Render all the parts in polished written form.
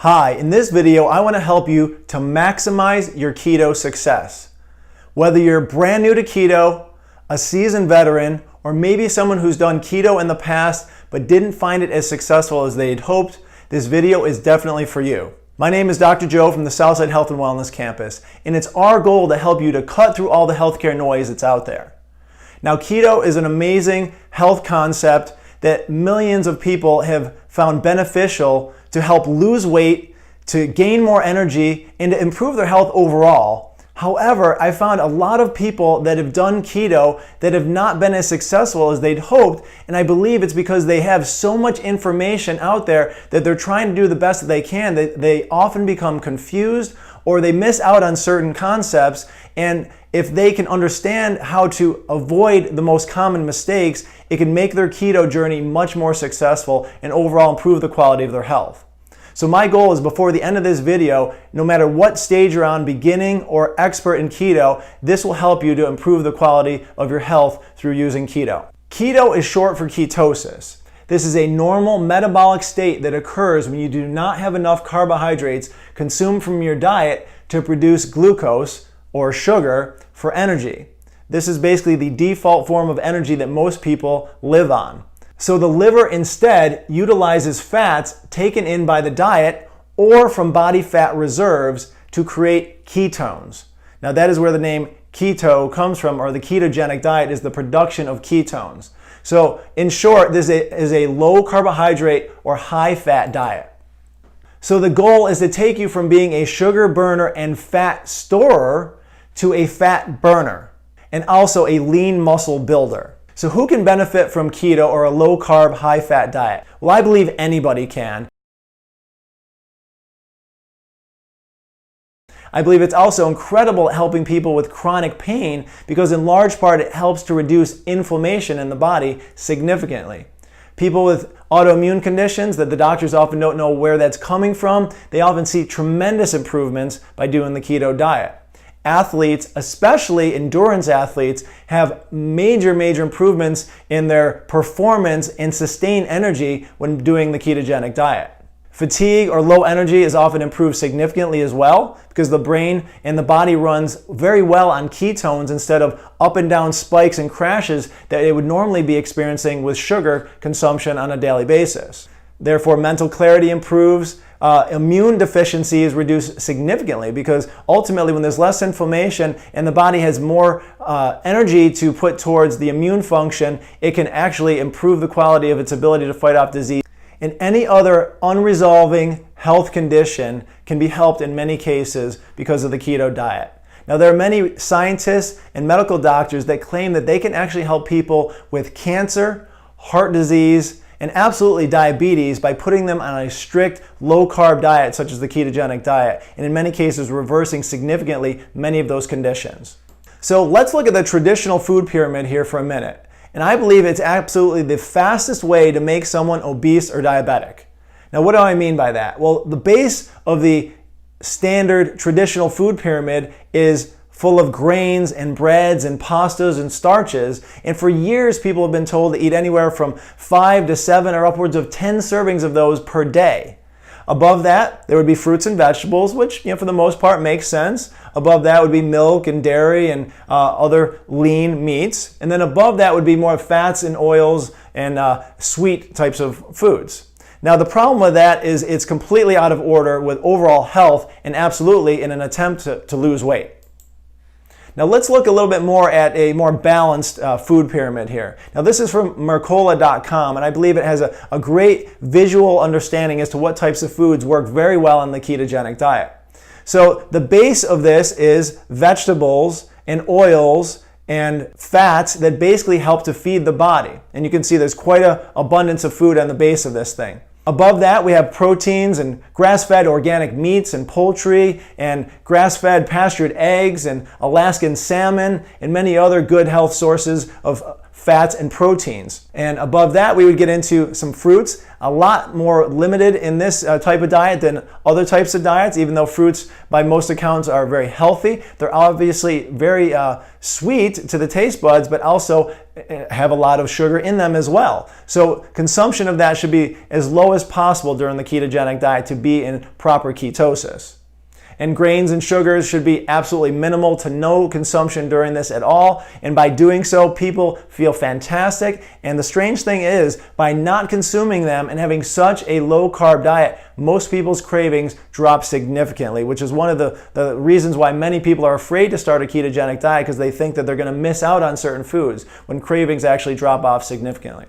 Hi, in this video I want to help you to maximize your keto success. Whether you're brand new to keto, a seasoned veteran, or maybe someone who's done keto in the past but didn't find it as successful as they'd hoped, this video is definitely for you. My name is Dr. Joe from the Southside Health and Wellness Campus, and it's our goal to help you to cut through all the healthcare noise that's out there. Now, keto is an amazing health concept that millions of people have found beneficial to help lose weight, to gain more energy, and to improve their health overall. However, I found a lot of people that have done keto that have not been as successful as they'd hoped, and I believe it's because they have so much information out there that they're trying to do the best that they can, that they often become confused or they miss out on certain concepts. And if they can understand how to avoid the most common mistakes, it can make their keto journey much more successful and overall improve the quality of their health. So my goal is before the end of this video, no matter what stage you're on, beginning or expert in keto, this will help you to improve the quality of your health through using keto. Keto is short for ketosis. This is a normal metabolic state that occurs when you do not have enough carbohydrates consumed from your diet to produce glucose or sugar for energy. This is basically the default form of energy that most people live on. So the liver instead utilizes fats taken in by the diet or from body fat reserves to create ketones. Now that is where the name keto comes from, or the ketogenic diet is the production of ketones. So in short, this is a low carbohydrate or high fat diet. So the goal is to take you from being a sugar burner and fat storer to a fat burner and also a lean muscle builder. So who can benefit from keto or a low carb, high fat diet? Well, I believe anybody can. I believe it's also incredible at helping people with chronic pain because in large part it helps to reduce inflammation in the body significantly. People with autoimmune conditions that the doctors often don't know where that's coming from, they often see tremendous improvements by doing the keto diet. Athletes, especially endurance athletes, have major improvements in their performance and sustained energy when doing the ketogenic diet. Fatigue or low energy is often improved significantly as well because the brain and the body runs very well on ketones instead of up and down spikes and crashes that it would normally be experiencing with sugar consumption on a daily basis. Therefore, mental clarity improves. Immune deficiency is reduced significantly because ultimately when there's less inflammation and the body has more energy to put towards the immune function, it can actually improve the quality of its ability to fight off disease. And any other unresolving health condition can be helped in many cases because of the keto diet. Now, there are many scientists and medical doctors that claim that they can actually help people with cancer, heart disease, and absolutely diabetes by putting them on a strict low-carb diet such as the ketogenic diet, and in many cases reversing significantly many of those conditions. So let's look at the traditional food pyramid here for a minute. And I believe it's absolutely the fastest way to make someone obese or diabetic. Now, what do I mean by that? Well, the base of the standard traditional food pyramid is full of grains and breads and pastas and starches. And for years, people have been told to eat anywhere from 5 to 7 or upwards of 10 servings of those per day. Above that, there would be fruits and vegetables, which for the most part makes sense. Above that would be milk and dairy and other lean meats. And then above that would be more fats and oils and sweet types of foods. Now the problem with that is it's completely out of order with overall health and absolutely in an attempt to lose weight. Now let's look a little bit more at a more balanced food pyramid here. Now this is from Mercola.com, and I believe it has a great visual understanding as to what types of foods work very well in the ketogenic diet. So the base of this is vegetables and oils and fats that basically help to feed the body. And you can see there's quite an abundance of food on the base of this thing. Above that, we have proteins and grass-fed organic meats and poultry and grass-fed pastured eggs and Alaskan salmon and many other good health sources of fats, and proteins. And above that, we would get into some fruits, a lot more limited in this type of diet than other types of diets, even though fruits, by most accounts, are very healthy. They're obviously very sweet to the taste buds, but also have a lot of sugar in them as well. So consumption of that should be as low as possible during the ketogenic diet to be in proper ketosis. And grains and sugars should be absolutely minimal to no consumption during this at all. And by doing so, people feel fantastic. And the strange thing is, by not consuming them and having such a low carb diet, most people's cravings drop significantly, which is one of the reasons why many people are afraid to start a ketogenic diet, because they think that they're going to miss out on certain foods when cravings actually drop off significantly.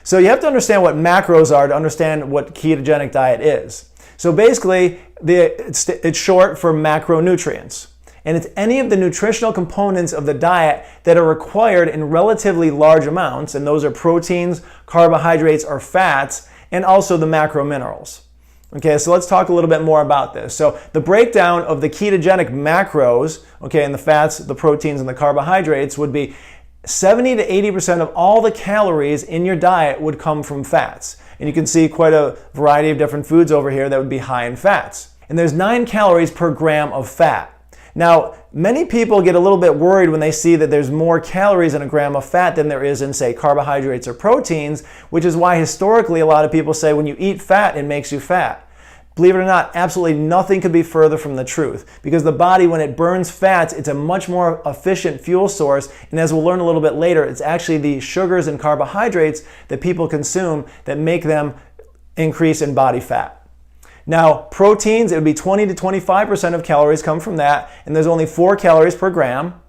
So you have to understand what macros are to understand what ketogenic diet is. So basically, it's short for macronutrients. And it's any of the nutritional components of the diet that are required in relatively large amounts, and those are proteins, carbohydrates, or fats, and also the macro minerals. Okay, so let's talk a little bit more about this. So the breakdown of the ketogenic macros, okay, and the fats, the proteins, and the carbohydrates would be 70 to 80% of all the calories in your diet would come from fats. And you can see quite a variety of different foods over here that would be high in fats. And there's 9 calories per gram of fat. Now, many people get a little bit worried when they see that there's more calories in a gram of fat than there is in, say, carbohydrates or proteins, which is why historically a lot of people say when you eat fat, it makes you fat. Believe it or not, absolutely nothing could be further from the truth, because the body, when it burns fats, it's a much more efficient fuel source, and as we'll learn a little bit later, it's actually the sugars and carbohydrates that people consume that make them increase in body fat. Now, proteins, it would be 20 to 25% of calories come from that, and there's only 4 calories per gram.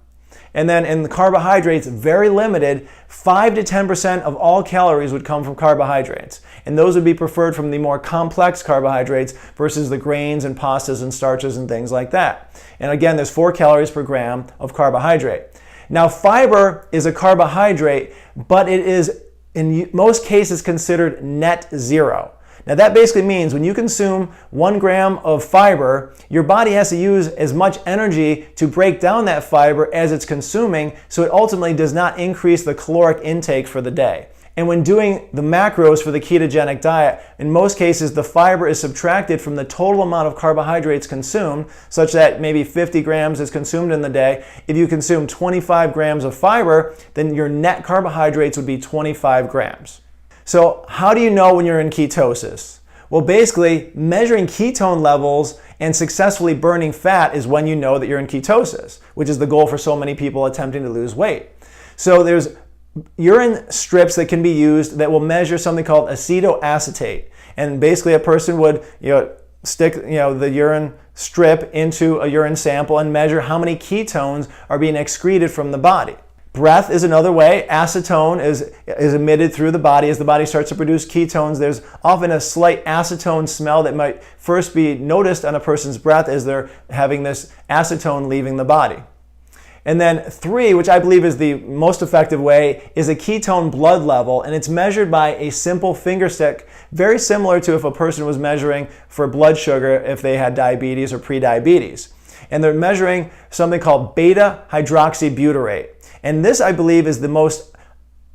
And then in the carbohydrates, very limited, 5 to 10% of all calories would come from carbohydrates. And those would be preferred from the more complex carbohydrates versus the grains and pastas and starches and things like that. And again, there's 4 calories per gram of carbohydrate. Now, fiber is a carbohydrate, but it is in most cases considered net zero. Now that basically means when you consume 1 gram of fiber, your body has to use as much energy to break down that fiber as it's consuming, so it ultimately does not increase the caloric intake for the day. And when doing the macros for the ketogenic diet, in most cases the fiber is subtracted from the total amount of carbohydrates consumed, such that maybe 50 grams is consumed in the day. If you consume 25 grams of fiber, then your net carbohydrates would be 25 grams. So how do you know when you're in ketosis? Well, basically, measuring ketone levels and successfully burning fat is when you know that you're in ketosis, which is the goal for so many people attempting to lose weight. So there's urine strips that can be used that will measure something called acetoacetate. And basically a person would stick the urine strip into a urine sample and measure how many ketones are being excreted from the body. Breath is another way. Acetone is emitted through the body. As the body starts to produce ketones, there's often a slight acetone smell that might first be noticed on a person's breath as they're having this acetone leaving the body. And then 3, which I believe is the most effective way, is a ketone blood level, and it's measured by a simple finger stick, very similar to if a person was measuring for blood sugar if they had diabetes or prediabetes. And they're measuring something called beta hydroxybutyrate. And this, I believe, is the most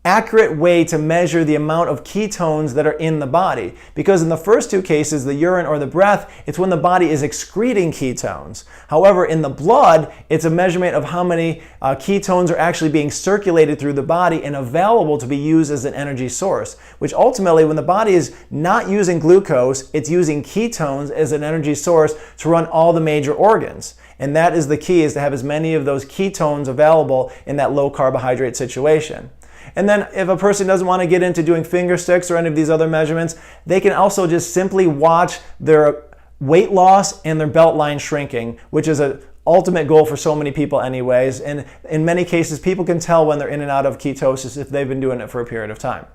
accurate way to measure the amount of ketones that are in the body. Because in the first 2 cases, the urine or the breath, it's when the body is excreting ketones. However, in the blood, it's a measurement of how many ketones are actually being circulated through the body and available to be used as an energy source. Which ultimately, when the body is not using glucose, it's using ketones as an energy source to run all the major organs. And that is the key, is to have as many of those ketones available in that low carbohydrate situation. And then if a person doesn't want to get into doing finger sticks or any of these other measurements, they can also just simply watch their weight loss and their belt line shrinking, which is an ultimate goal for so many people anyways. And in many cases, people can tell when they're in and out of ketosis if they've been doing it for a period of time.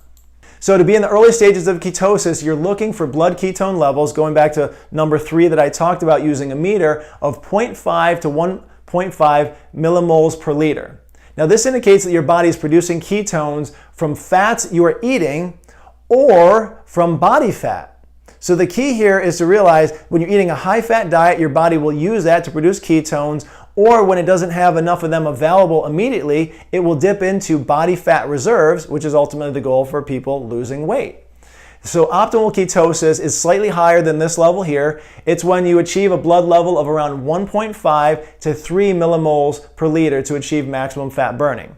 So to be in the early stages of ketosis, you're looking for blood ketone levels, going back to number 3 that I talked about using a meter, of 0.5 to 1.5 millimoles per liter. Now this indicates that your body is producing ketones from fats you are eating or from body fat. So the key here is to realize when you're eating a high-fat diet, your body will use that to produce ketones, or when it doesn't have enough of them available immediately, it will dip into body fat reserves, which is ultimately the goal for people losing weight. So optimal ketosis is slightly higher than this level here. It's when you achieve a blood level of around 1.5 to 3 millimoles per liter to achieve maximum fat burning.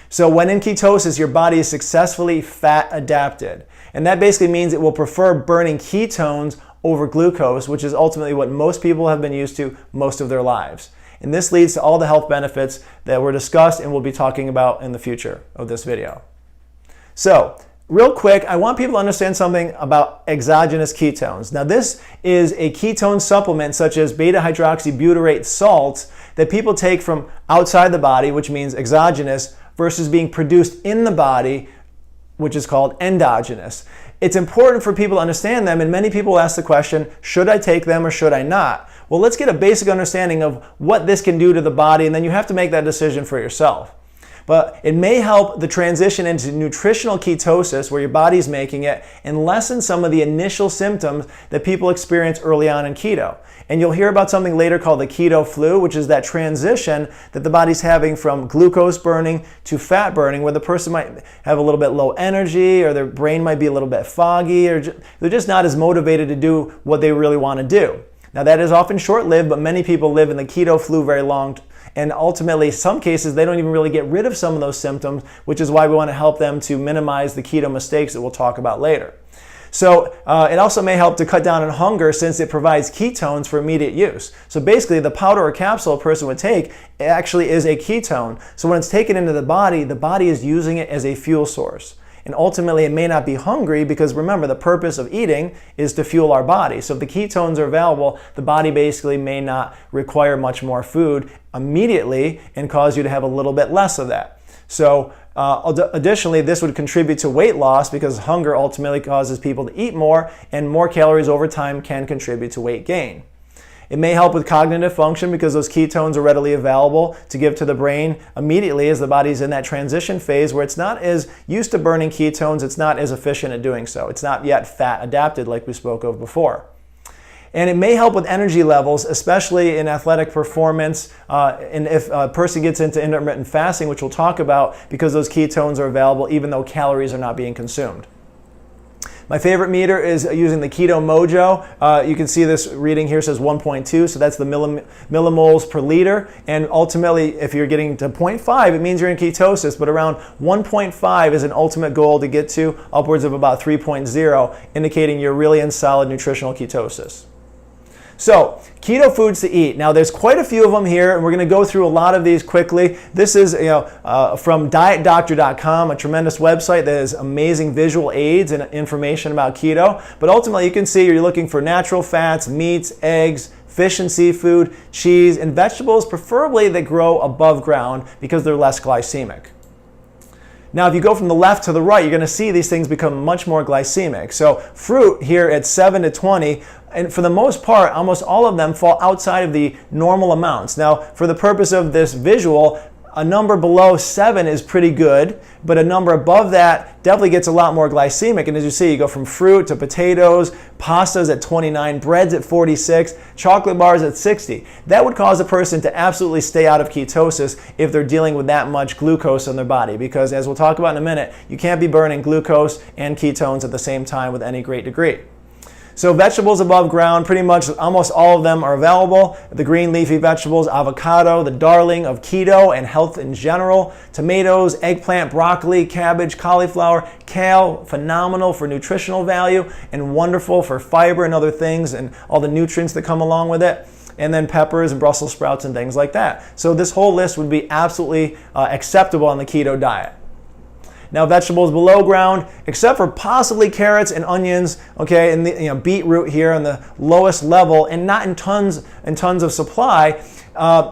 So when in ketosis, your body is successfully fat adapted. And that basically means it will prefer burning ketones over glucose, which is ultimately what most people have been used to most of their lives. And this leads to all the health benefits that were discussed and we'll be talking about in the future of this video. So, real quick, I want people to understand something about exogenous ketones. Now, this is a ketone supplement such as beta-hydroxybutyrate salts that people take from outside the body, which means exogenous, versus being produced in the body, which is called endogenous. It's important for people to understand them, and many people ask the question, should I take them or should I not? Well, let's get a basic understanding of what this can do to the body, and then you have to make that decision for yourself. But it may help the transition into nutritional ketosis, where your body's making it, and lessen some of the initial symptoms that people experience early on in keto. And you'll hear about something later called the keto flu, which is that transition that the body's having from glucose burning to fat burning, where the person might have a little bit low energy, or their brain might be a little bit foggy, or they're just not as motivated to do what they really want to do. Now, that is often short-lived, but many people live in the keto flu very long. And ultimately, some cases, they don't even really get rid of some of those symptoms, which is why we want to help them to minimize the keto mistakes that we'll talk about later. So it also may help to cut down on hunger since it provides ketones for immediate use. So basically, the powder or capsule a person would take actually is a ketone. So when it's taken into the body is using it as a fuel source. And ultimately, it may not be hungry because remember, the purpose of eating is to fuel our body. So if the ketones are available, the body basically may not require much more food immediately and cause you to have a little bit less of that. So additionally, this would contribute to weight loss because hunger ultimately causes people to eat more, and more calories over time can contribute to weight gain. It may help with cognitive function because those ketones are readily available to give to the brain immediately as the body's in that transition phase where it's not as used to burning ketones, it's not as efficient at doing so. It's not yet fat adapted like we spoke of before. And it may help with energy levels, especially in athletic performance, and if a person gets into intermittent fasting, which we'll talk about, because those ketones are available even though calories are not being consumed. My favorite meter is using the Keto Mojo. You can see this reading here says 1.2, so that's the millimoles per liter. And ultimately, if you're getting to 0.5, it means you're in ketosis, but around 1.5 is an ultimate goal to get to, upwards of about 3.0, indicating you're really in solid nutritional ketosis. So, keto foods to eat. Now, there's quite a few of them here, and we're going to go through a lot of these quickly. This is from dietdoctor.com, a tremendous website that has amazing visual aids and information about keto. But ultimately, you can see you're looking for natural fats, meats, eggs, fish and seafood, cheese, and vegetables, preferably that grow above ground because they're less glycemic. Now, if you go from the left to the right, you're going to see these things become much more glycemic. So fruit here at 7 to 20, and for the most part, almost all of them fall outside of the normal amounts. Now, for the purpose of this visual, a number below 7 is pretty good, but a number above that definitely gets a lot more glycemic. And as you see, you go from fruit to potatoes, pastas at 29, breads at 46, chocolate bars at 60. That would cause a person to absolutely stay out of ketosis if they're dealing with that much glucose in their body, because as we'll talk about in a minute, you can't be burning glucose and ketones at the same time with any great degree. So vegetables above ground, pretty much almost all of them are available. The green leafy vegetables, avocado, the darling of keto and health in general. Tomatoes, eggplant, broccoli, cabbage, cauliflower, kale, phenomenal for nutritional value and wonderful for fiber and other things and all the nutrients that come along with it. And then peppers and Brussels sprouts and things like that. So this whole list would be absolutely acceptable on the keto diet. Now, vegetables below ground, except for possibly carrots and onions, okay, and the beetroot here on the lowest level, and not in tons and tons of supply,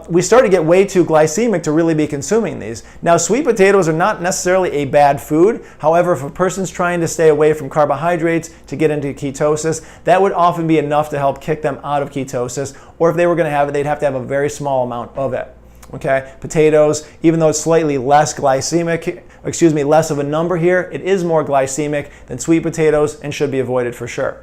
we start to get way too glycemic to really be consuming these. Now, sweet potatoes are not necessarily a bad food. However, if a person's trying to stay away from carbohydrates to get into ketosis, that would often be enough to help kick them out of ketosis. Or if they were going to have it, they'd have to have a very small amount of it. Okay, potatoes, even though it's slightly less glycemic, less of a number here, it is more glycemic than sweet potatoes and should be avoided for sure.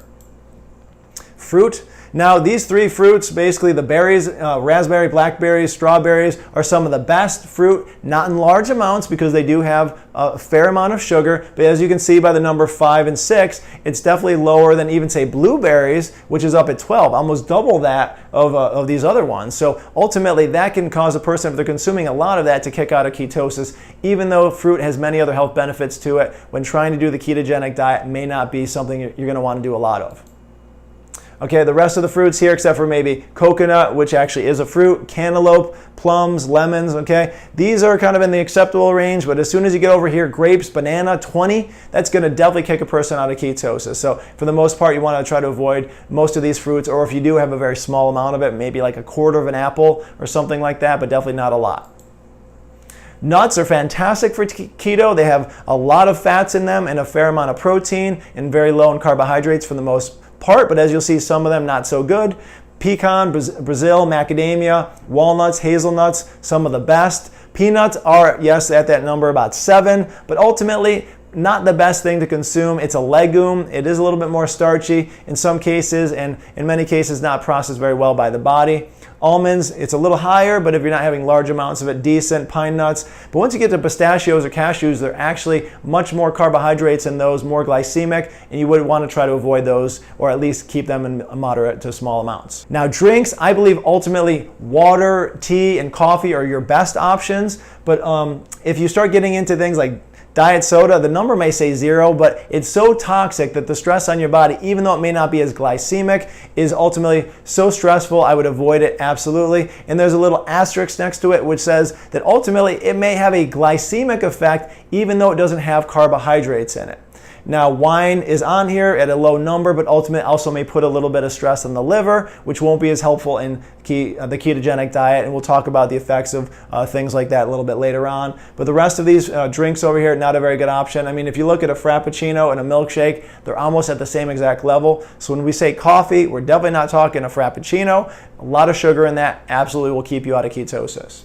Fruit, Now, these three fruits, basically the berries, raspberry, blackberries, strawberries, are some of the best fruit, not in large amounts because they do have a fair amount of sugar, but as you can see by the number 5 and 6, it's definitely lower than even, say, blueberries, which is up at 12, almost double that of these other ones. So ultimately, that can cause a person, if they're consuming a lot of that, to kick out of ketosis, even though fruit has many other health benefits to it. When trying to do the ketogenic diet, may not be something you're going to want to do a lot of. Okay, the rest of the fruits here, except for maybe coconut, which actually is a fruit, cantaloupe, plums, lemons, okay? These are kind of in the acceptable range, but as soon as you get over here, grapes, banana, 20, that's going to definitely kick a person out of ketosis. So for the most part, you want to try to avoid most of these fruits, or if you do have a very small amount of it, maybe like a quarter of an apple or something like that, but definitely not a lot. Nuts are fantastic for keto. They have a lot of fats in them and a fair amount of protein and very low in carbohydrates for the most part, but as you'll see, some of them not so good. Pecan, Brazil, macadamia, walnuts, hazelnuts, some of the best. Peanuts are, yes, at that number about 7, but ultimately not the best thing to consume. It's a legume. It is a little bit more starchy in some cases, and in many cases not processed very well by the body. Almonds, it's a little higher, but if you're not having large amounts of it, decent. Pine nuts. But once you get to pistachios or cashews, they're actually much more carbohydrates in those, more glycemic, and you would want to try to avoid those, or at least keep them in moderate to small amounts. Now, drinks, I believe ultimately water, tea, and coffee are your best options, but if you start getting into things like diet soda, the number may say 0, but it's so toxic that the stress on your body, even though it may not be as glycemic, is ultimately so stressful, I would avoid it absolutely. And there's a little asterisk next to it which says that ultimately it may have a glycemic effect even though it doesn't have carbohydrates in it. Now, wine is on here at a low number, but ultimately also may put a little bit of stress on the liver, which won't be as helpful in the ketogenic diet, and we'll talk about the effects of things like that a little bit later on. But the rest of these drinks over here, not a very good option. I mean, if you look at a Frappuccino and a milkshake, they're almost at the same exact level. So when we say coffee, we're definitely not talking a Frappuccino. A lot of sugar in that absolutely will keep you out of ketosis.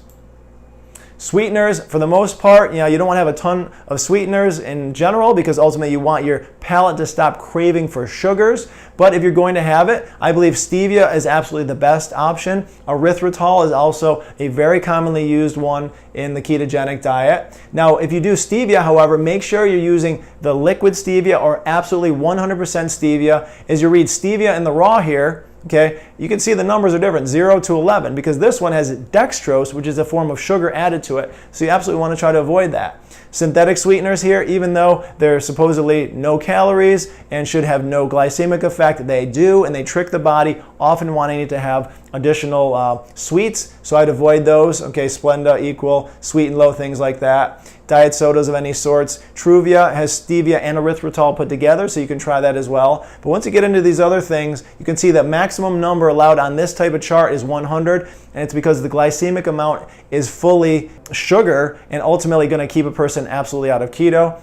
Sweeteners, for the most part, you don't want to have a ton of sweeteners in general because ultimately you want your palate to stop craving for sugars. But if you're going to have it, I believe stevia is absolutely the best option. Erythritol is also a very commonly used one in the ketogenic diet. Now, if you do stevia, however, make sure you're using the liquid stevia or absolutely 100% stevia. As you read stevia in the raw here, okay, you can see the numbers are different, 0 to 11, because this one has dextrose, which is a form of sugar added to it. So you absolutely want to try to avoid that. Synthetic sweeteners here, even though they're supposedly no calories and should have no glycemic effect, they do, and they trick the body, often wanting to have additional sweets. So I'd avoid those. Okay, Splenda, Equal, Sweet and Low, things like that. Diet sodas of any sorts. Truvia has stevia and erythritol put together, so you can try that as well. But once you get into these other things, you can see that maximum number allowed on this type of chart is 100, and it's because the glycemic amount is fully sugar and ultimately going to keep a person absolutely out of keto.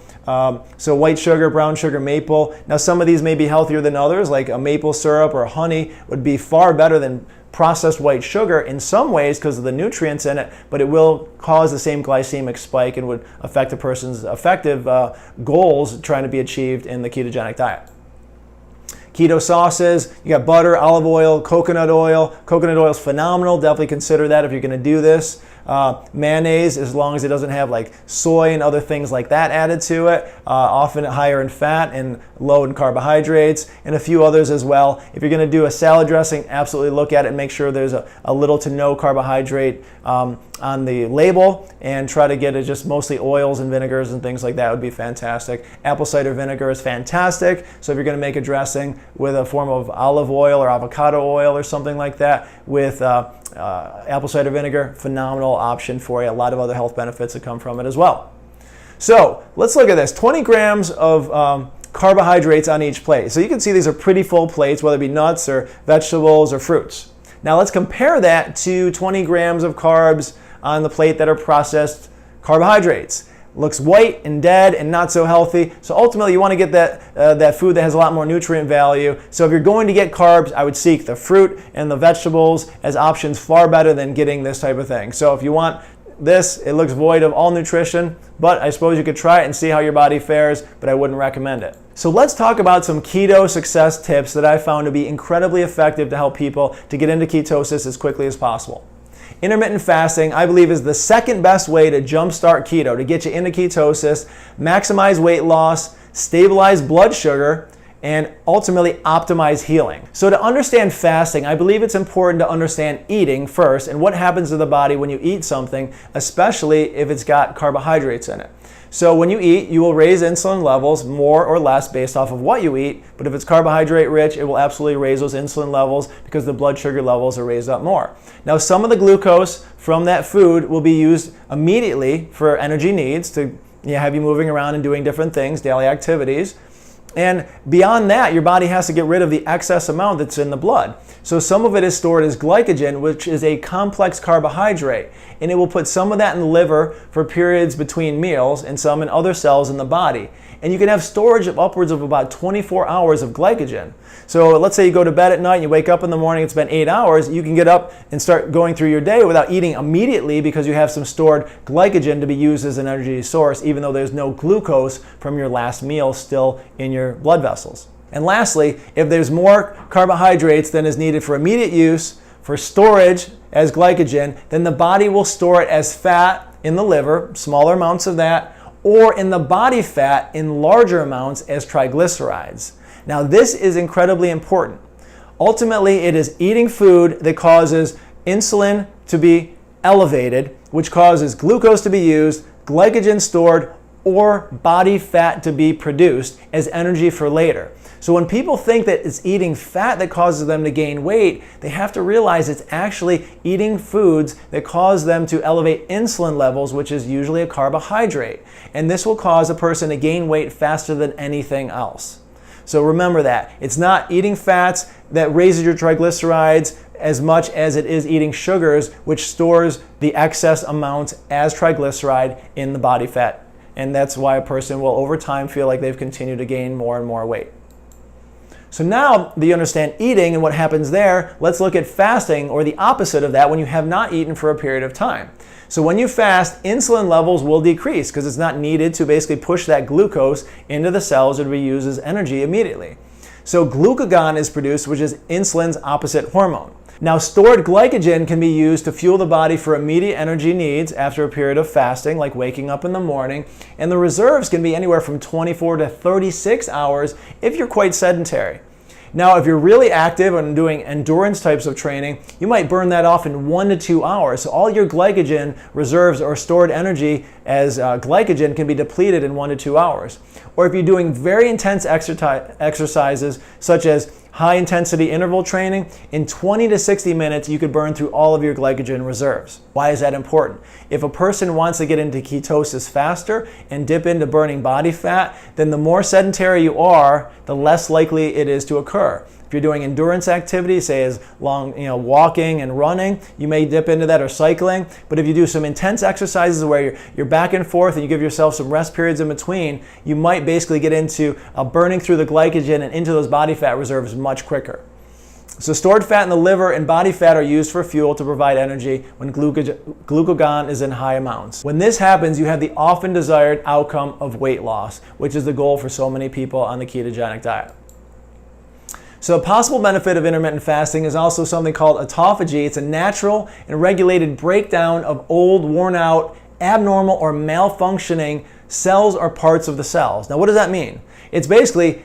So white sugar, brown sugar, maple. Now some of these may be healthier than others, like a maple syrup or honey would be far better than processed white sugar in some ways because of the nutrients in it, but it will cause the same glycemic spike and would affect a person's effective goals trying to be achieved in the ketogenic diet. Keto sauces, you got butter, olive oil, coconut oil. Coconut oil is phenomenal. Definitely consider that if you're going to do this. Mayonnaise, as long as it doesn't have like soy and other things like that added to it, often higher in fat and low in carbohydrates, and a few others as well. If you're going to do a salad dressing, absolutely look at it and make sure there's a little to no carbohydrate on the label, and try to get it just mostly oils and vinegars and things like that would be fantastic. Apple cider vinegar is fantastic, so if you're going to make a dressing with a form of olive oil or avocado oil or something like that with apple cider vinegar, phenomenal option for you. A lot of other health benefits that come from it as well. So let's look at this. 20 grams of carbohydrates on each plate. So you can see these are pretty full plates, whether it be nuts or vegetables or fruits. Now let's compare that to 20 grams of carbs on the plate that are processed carbohydrates. Looks white and dead and not so healthy. So ultimately you want to get that food that has a lot more nutrient value. So if you're going to get carbs, I would seek the fruit and the vegetables as options far better than getting this type of thing. So if you want it looks void of all nutrition, but I suppose you could try it and see how your body fares, but I wouldn't recommend it. So let's talk about some keto success tips that I found to be incredibly effective to help people to get into ketosis as quickly as possible. Intermittent fasting, I believe, is the second best way to jumpstart keto, to get you into ketosis, maximize weight loss, stabilize blood sugar, and ultimately optimize healing. So to understand fasting, I believe it's important to understand eating first and what happens to the body when you eat something, especially if it's got carbohydrates in it. So when you eat, you will raise insulin levels more or less based off of what you eat, but if it's carbohydrate rich, it will absolutely raise those insulin levels because the blood sugar levels are raised up more. Now, some of the glucose from that food will be used immediately for energy needs to have you moving around and doing different things, daily activities. And beyond that, your body has to get rid of the excess amount that's in the blood. So some of it is stored as glycogen, which is a complex carbohydrate. And it will put some of that in the liver for periods between meals and some in other cells in the body. And you can have storage of upwards of about 24 hours of glycogen. So let's say you go to bed at night and you wake up in the morning, it's been 8 hours, you can get up and start going through your day without eating immediately because you have some stored glycogen to be used as an energy source, even though there's no glucose from your last meal still in your blood vessels. And lastly, if there's more carbohydrates than is needed for immediate use, for storage as glycogen, then the body will store it as fat in the liver, smaller amounts of that, or in the body fat in larger amounts as triglycerides. Now, this is incredibly important. Ultimately, it is eating food that causes insulin to be elevated, which causes glucose to be used, glycogen stored, or body fat to be produced as energy for later. So when people think that it's eating fat that causes them to gain weight, they have to realize it's actually eating foods that cause them to elevate insulin levels, which is usually a carbohydrate. And this will cause a person to gain weight faster than anything else. So remember that. It's not eating fats that raises your triglycerides as much as it is eating sugars, which stores the excess amount as triglyceride in the body fat. And that's why a person will over time feel like they've continued to gain more and more weight. So now that you understand eating and what happens there, let's look at fasting, or the opposite of that, when you have not eaten for a period of time. So when you fast, insulin levels will decrease because it's not needed to basically push that glucose into the cells or to be used as energy immediately. So glucagon is produced, which is insulin's opposite hormone. Now, stored glycogen can be used to fuel the body for immediate energy needs after a period of fasting, like waking up in the morning, and the reserves can be anywhere from 24 to 36 hours if you're quite sedentary. Now, if you're really active and doing endurance types of training, you might burn that off in 1 to 2 hours. So all your glycogen reserves or stored energy as glycogen can be depleted in 1 to 2 hours. Or if you're doing very intense exercises, such as high intensity interval training, in 20 to 60 minutes, you could burn through all of your glycogen reserves. Why is that important? If a person wants to get into ketosis faster and dip into burning body fat, then the more sedentary you are, the less likely it is to occur. If you're doing endurance activities, say as long, walking and running, you may dip into that, or cycling. But if you do some intense exercises where you're back and forth and you give yourself some rest periods in between, you might basically get into burning through the glycogen and into those body fat reserves much quicker. So stored fat in the liver and body fat are used for fuel to provide energy when glucagon is in high amounts. When this happens, you have the often desired outcome of weight loss, which is the goal for so many people on the ketogenic diet. So a possible benefit of intermittent fasting is also something called autophagy. It's a natural and regulated breakdown of old, worn out, abnormal, or malfunctioning cells or parts of the cells. Now, what does that mean? It's basically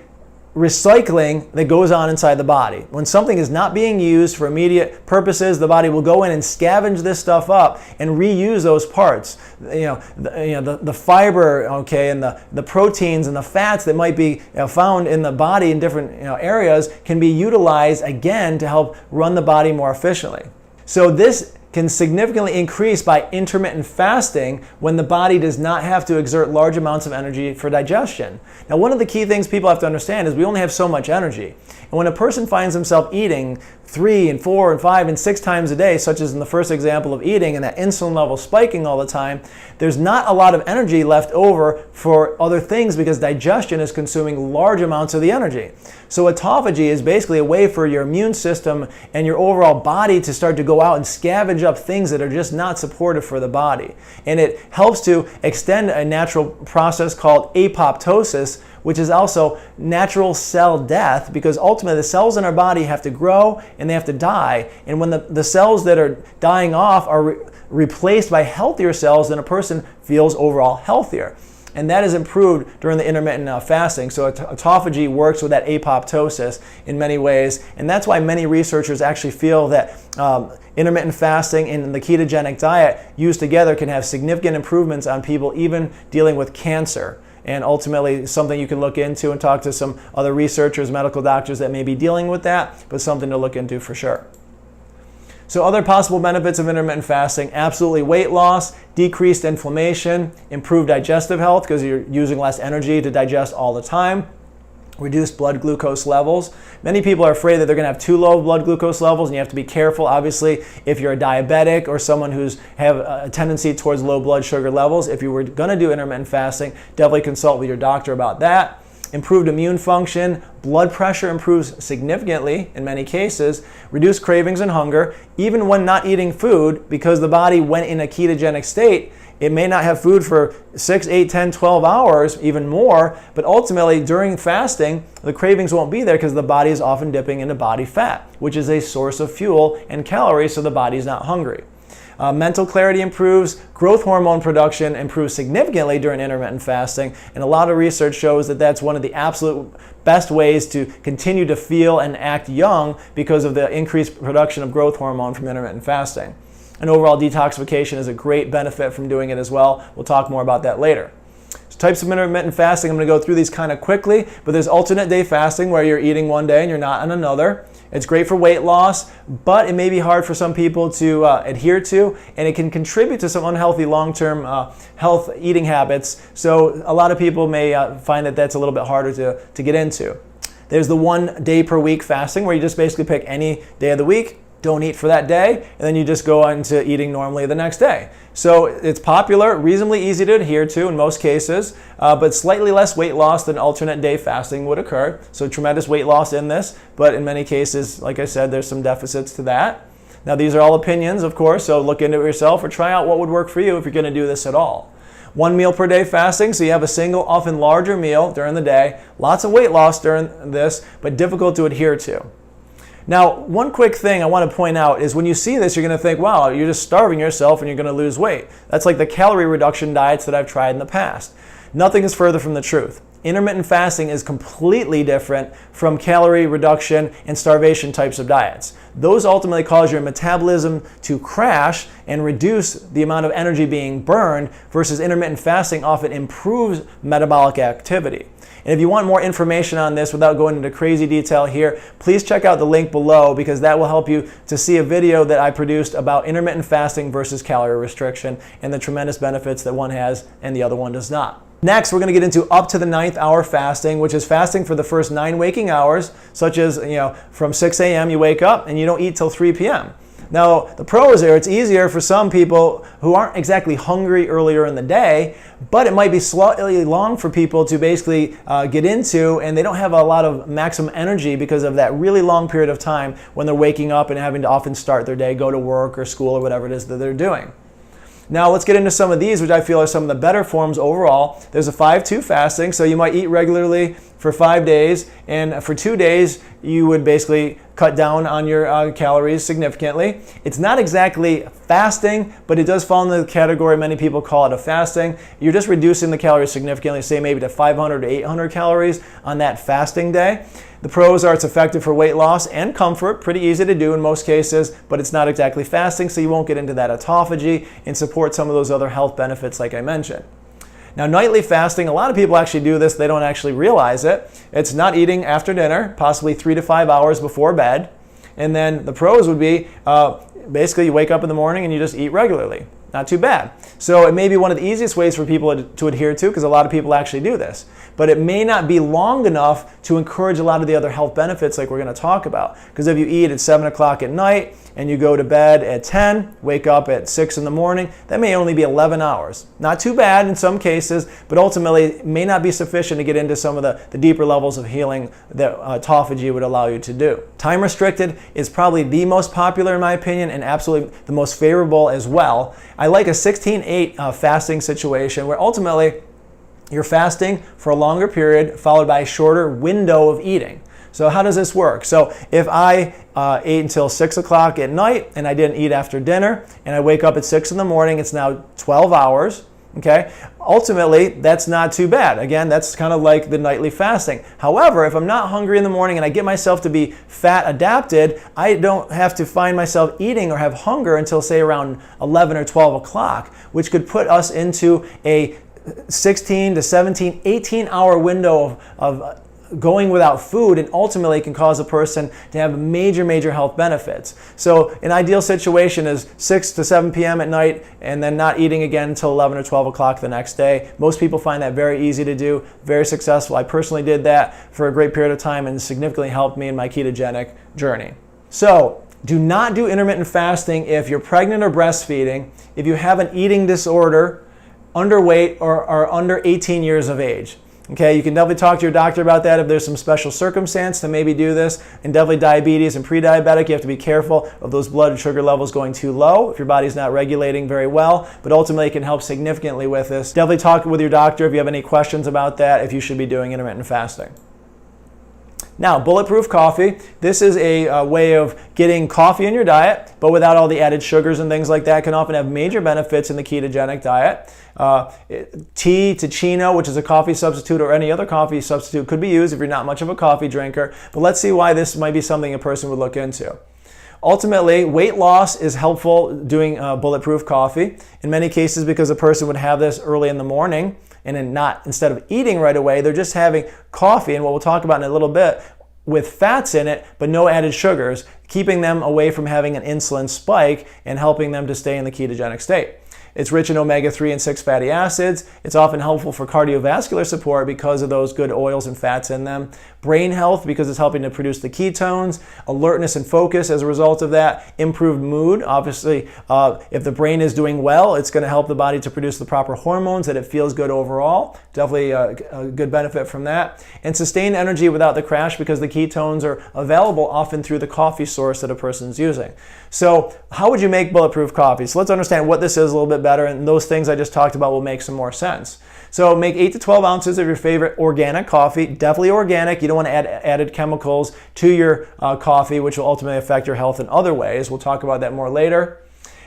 recycling that goes on inside the body. When something is not being used for immediate purposes, the body will go in and scavenge this stuff up and reuse those parts. The fiber, and the proteins and the fats that might be found in the body in different areas can be utilized again to help run the body more efficiently. So this can significantly increase by intermittent fasting when the body does not have to exert large amounts of energy for digestion. Now, one of the key things people have to understand is we only have so much energy. And when a person finds himself eating 3 and 4 and 5 and 6 times a day, such as in the first example of eating and that insulin level spiking all the time, there's not a lot of energy left over for other things because digestion is consuming large amounts of the energy. So autophagy is basically a way for your immune system and your overall body to start to go out and scavenge up things that are just not supportive for the body. And it helps to extend a natural process called apoptosis, which is also natural cell death, because ultimately the cells in our body have to grow and they have to die. And when the cells that are dying off are replaced by healthier cells, then a person feels overall healthier. And that is improved during the intermittent fasting. So autophagy works with that apoptosis in many ways. And that's why many researchers actually feel that intermittent fasting and the ketogenic diet used together can have significant improvements on people even dealing with cancer. And ultimately something you can look into and talk to some other researchers, medical doctors that may be dealing with that, but something to look into for sure. So other possible benefits of intermittent fasting: absolutely weight loss, decreased inflammation, improved digestive health because you're using less energy to digest all the time, reduced blood glucose levels. Many people are afraid that they're going to have too low blood glucose levels, and you have to be careful, obviously, if you're a diabetic or someone who's have a tendency towards low blood sugar levels. If you were going to do intermittent fasting, definitely consult with your doctor about that. Improved immune function, blood pressure improves significantly in many cases, reduced cravings and hunger, even when not eating food, because the body went in a ketogenic state. It may not have food for 6, 8, 10, 12 hours, even more, but ultimately during fasting, the cravings won't be there because the body is often dipping into body fat, which is a source of fuel and calories, so the body's not hungry. Mental clarity improves, growth hormone production improves significantly during intermittent fasting, and a lot of research shows that that's one of the absolute best ways to continue to feel and act young because of the increased production of growth hormone from intermittent fasting. And overall detoxification is a great benefit from doing it as well. We'll talk more about that later. So types of intermittent fasting, I'm going to go through these kind of quickly, but there's alternate day fasting where you're eating one day and you're not on another. It's great for weight loss, but it may be hard for some people to adhere to, and it can contribute to some unhealthy long-term health eating habits. So a lot of people may find that that's a little bit harder to get into. There's the 1 day per week fasting where you just basically pick any day of the week, don't eat for that day, and then you just go on to eating normally the next day. So it's popular, reasonably easy to adhere to in most cases, but slightly less weight loss than alternate day fasting would occur. So tremendous weight loss in this, but in many cases, like I said, there's some deficits to that. Now these are all opinions, of course, so look into it yourself or try out what would work for you if you're going to do this at all. 1 meal per day fasting, so you have a single, often larger meal during the day. Lots of weight loss during this, but difficult to adhere to. Now, one quick thing I want to point out is when you see this, you're going to think, wow, you're just starving yourself and you're going to lose weight. That's like the calorie reduction diets that I've tried in the past. Nothing is further from the truth. Intermittent fasting is completely different from calorie reduction and starvation types of diets. Those ultimately cause your metabolism to crash and reduce the amount of energy being burned, versus intermittent fasting often improves metabolic activity. And if you want more information on this without going into crazy detail here, please check out the link below, because that will help you to see a video that I produced about intermittent fasting versus calorie restriction and the tremendous benefits that one has and the other one does not. Next, we're going to get into up to the 9th hour fasting, which is fasting for the first 9 waking hours, such as, from 6 a.m. you wake up and you don't eat till 3 p.m. Now, the pros are it's easier for some people who aren't exactly hungry earlier in the day, but it might be slightly long for people to basically get into, and they don't have a lot of maximum energy because of that really long period of time when they're waking up and having to often start their day, go to work or school or whatever it is that they're doing. Now let's get into some of these, which I feel are some of the better forms overall. There's a 5-2 fasting, so you might eat regularly for 5 days, and for 2 days you would basically cut down on your calories significantly. It's not exactly fasting, but it does fall into the category many people call it a fasting. You're just reducing the calories significantly, say maybe to 500 to 800 calories on that fasting day. The pros are it's effective for weight loss and comfort, pretty easy to do in most cases, but it's not exactly fasting, so you won't get into that autophagy and support some of those other health benefits like I mentioned. Now, nightly fasting, a lot of people actually do this, they don't actually realize it. It's not eating after dinner, possibly 3 to 5 hours before bed. And then the pros would be basically you wake up in the morning and you just eat regularly. Not too bad. So it may be one of the easiest ways for people to adhere to, because a lot of people actually do this. But it may not be long enough to encourage a lot of the other health benefits like we're going to talk about. Because if you eat at 7 o'clock at night and you go to bed at 10, wake up at 6 in the morning, that may only be 11 hours. Not too bad in some cases, but ultimately it may not be sufficient to get into some of the deeper levels of healing that autophagy would allow you to do. Time restricted is probably the most popular in my opinion, and absolutely the most favorable as well. I like a 16-8 fasting situation where ultimately you're fasting for a longer period followed by a shorter window of eating. So how does this work? So if I ate until 6 o'clock at night and I didn't eat after dinner and I wake up at 6 in the morning, it's now 12 hours. Okay, ultimately that's not too bad. Again, that's kind of like the nightly fasting. However, if I'm not hungry in the morning and I get myself to be fat adapted, I don't have to find myself eating or have hunger until say around 11 or 12 o'clock, which could put us into a 16 to 17, 18-hour window of going without food, and ultimately can cause a person to have major health benefits. So an ideal situation is 6 to 7 p.m. at night and then not eating again until 11 or 12 o'clock the next day. Most people find that very easy to do, very successful. I personally did that for a great period of time and significantly helped me in my ketogenic journey. So do not do intermittent fasting if you're pregnant or breastfeeding, if you have an eating disorder, underweight, or are under 18 years of age. Okay, you can definitely talk to your doctor about that if there's some special circumstance to maybe do this. And definitely diabetes and pre-diabetic, you have to be careful of those blood sugar levels going too low if your body's not regulating very well, but ultimately it can help significantly with this. Definitely talk with your doctor if you have any questions about that, if you should be doing intermittent fasting. Now, Bulletproof coffee. This is a way of getting coffee in your diet, but without all the added sugars and things like that. It can often have major benefits in the ketogenic diet. Tea to Chino, which is a coffee substitute, or any other coffee substitute, could be used if you're not much of a coffee drinker. But let's see why this might be something a person would look into. Ultimately, weight loss is helpful doing Bulletproof coffee. In many cases, because a person would have this early in the morning, and then instead of eating right away, they're just having coffee, and what we'll talk about in a little bit, with fats in it, but no added sugars, keeping them away from having an insulin spike and helping them to stay in the ketogenic state. It's rich in omega-3 and 6 fatty acids. It's often helpful for cardiovascular support because of those good oils and fats in them. Brain health, because it's helping to produce the ketones. Alertness and focus as a result of that. Improved mood. Obviously, if the brain is doing well, it's going to help the body to produce the proper hormones that it feels good overall. Definitely a good benefit from that. And sustained energy without the crash, because the ketones are available often through the coffee source that a person's using. So how would you make Bulletproof coffee? So let's understand what this is a little bit better, and those things I just talked about will make some more sense. So make 8 to 12 ounces of your favorite organic coffee, definitely organic. You don't want to add added chemicals to your coffee, which will ultimately affect your health in other ways. We'll talk about that more later.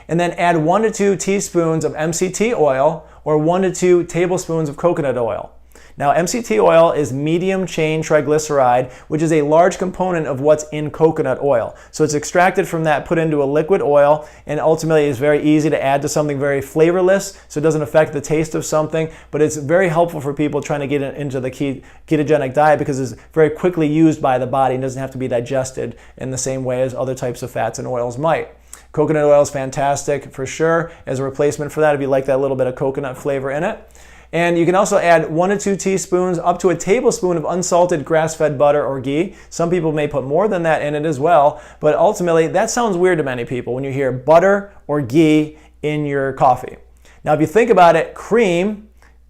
And then add 1 to 2 teaspoons of MCT oil or 1 to 2 tablespoons of coconut oil. Now, MCT oil is medium chain triglyceride, which is a large component of what's in coconut oil. So it's extracted from that, put into a liquid oil, and ultimately is very easy to add to something very flavorless, so it doesn't affect the taste of something, but it's very helpful for people trying to get into the ketogenic diet because it's very quickly used by the body and doesn't have to be digested in the same way as other types of fats and oils might. Coconut oil is fantastic for sure as a replacement for that if you like that little bit of coconut flavor in it. And you can also add 1 to 2 teaspoons up to a tablespoon of unsalted grass-fed butter or ghee. Some people may put more than that in it as well, but ultimately that sounds weird to many people when you hear butter or ghee in your coffee. Now, if you think about it, cream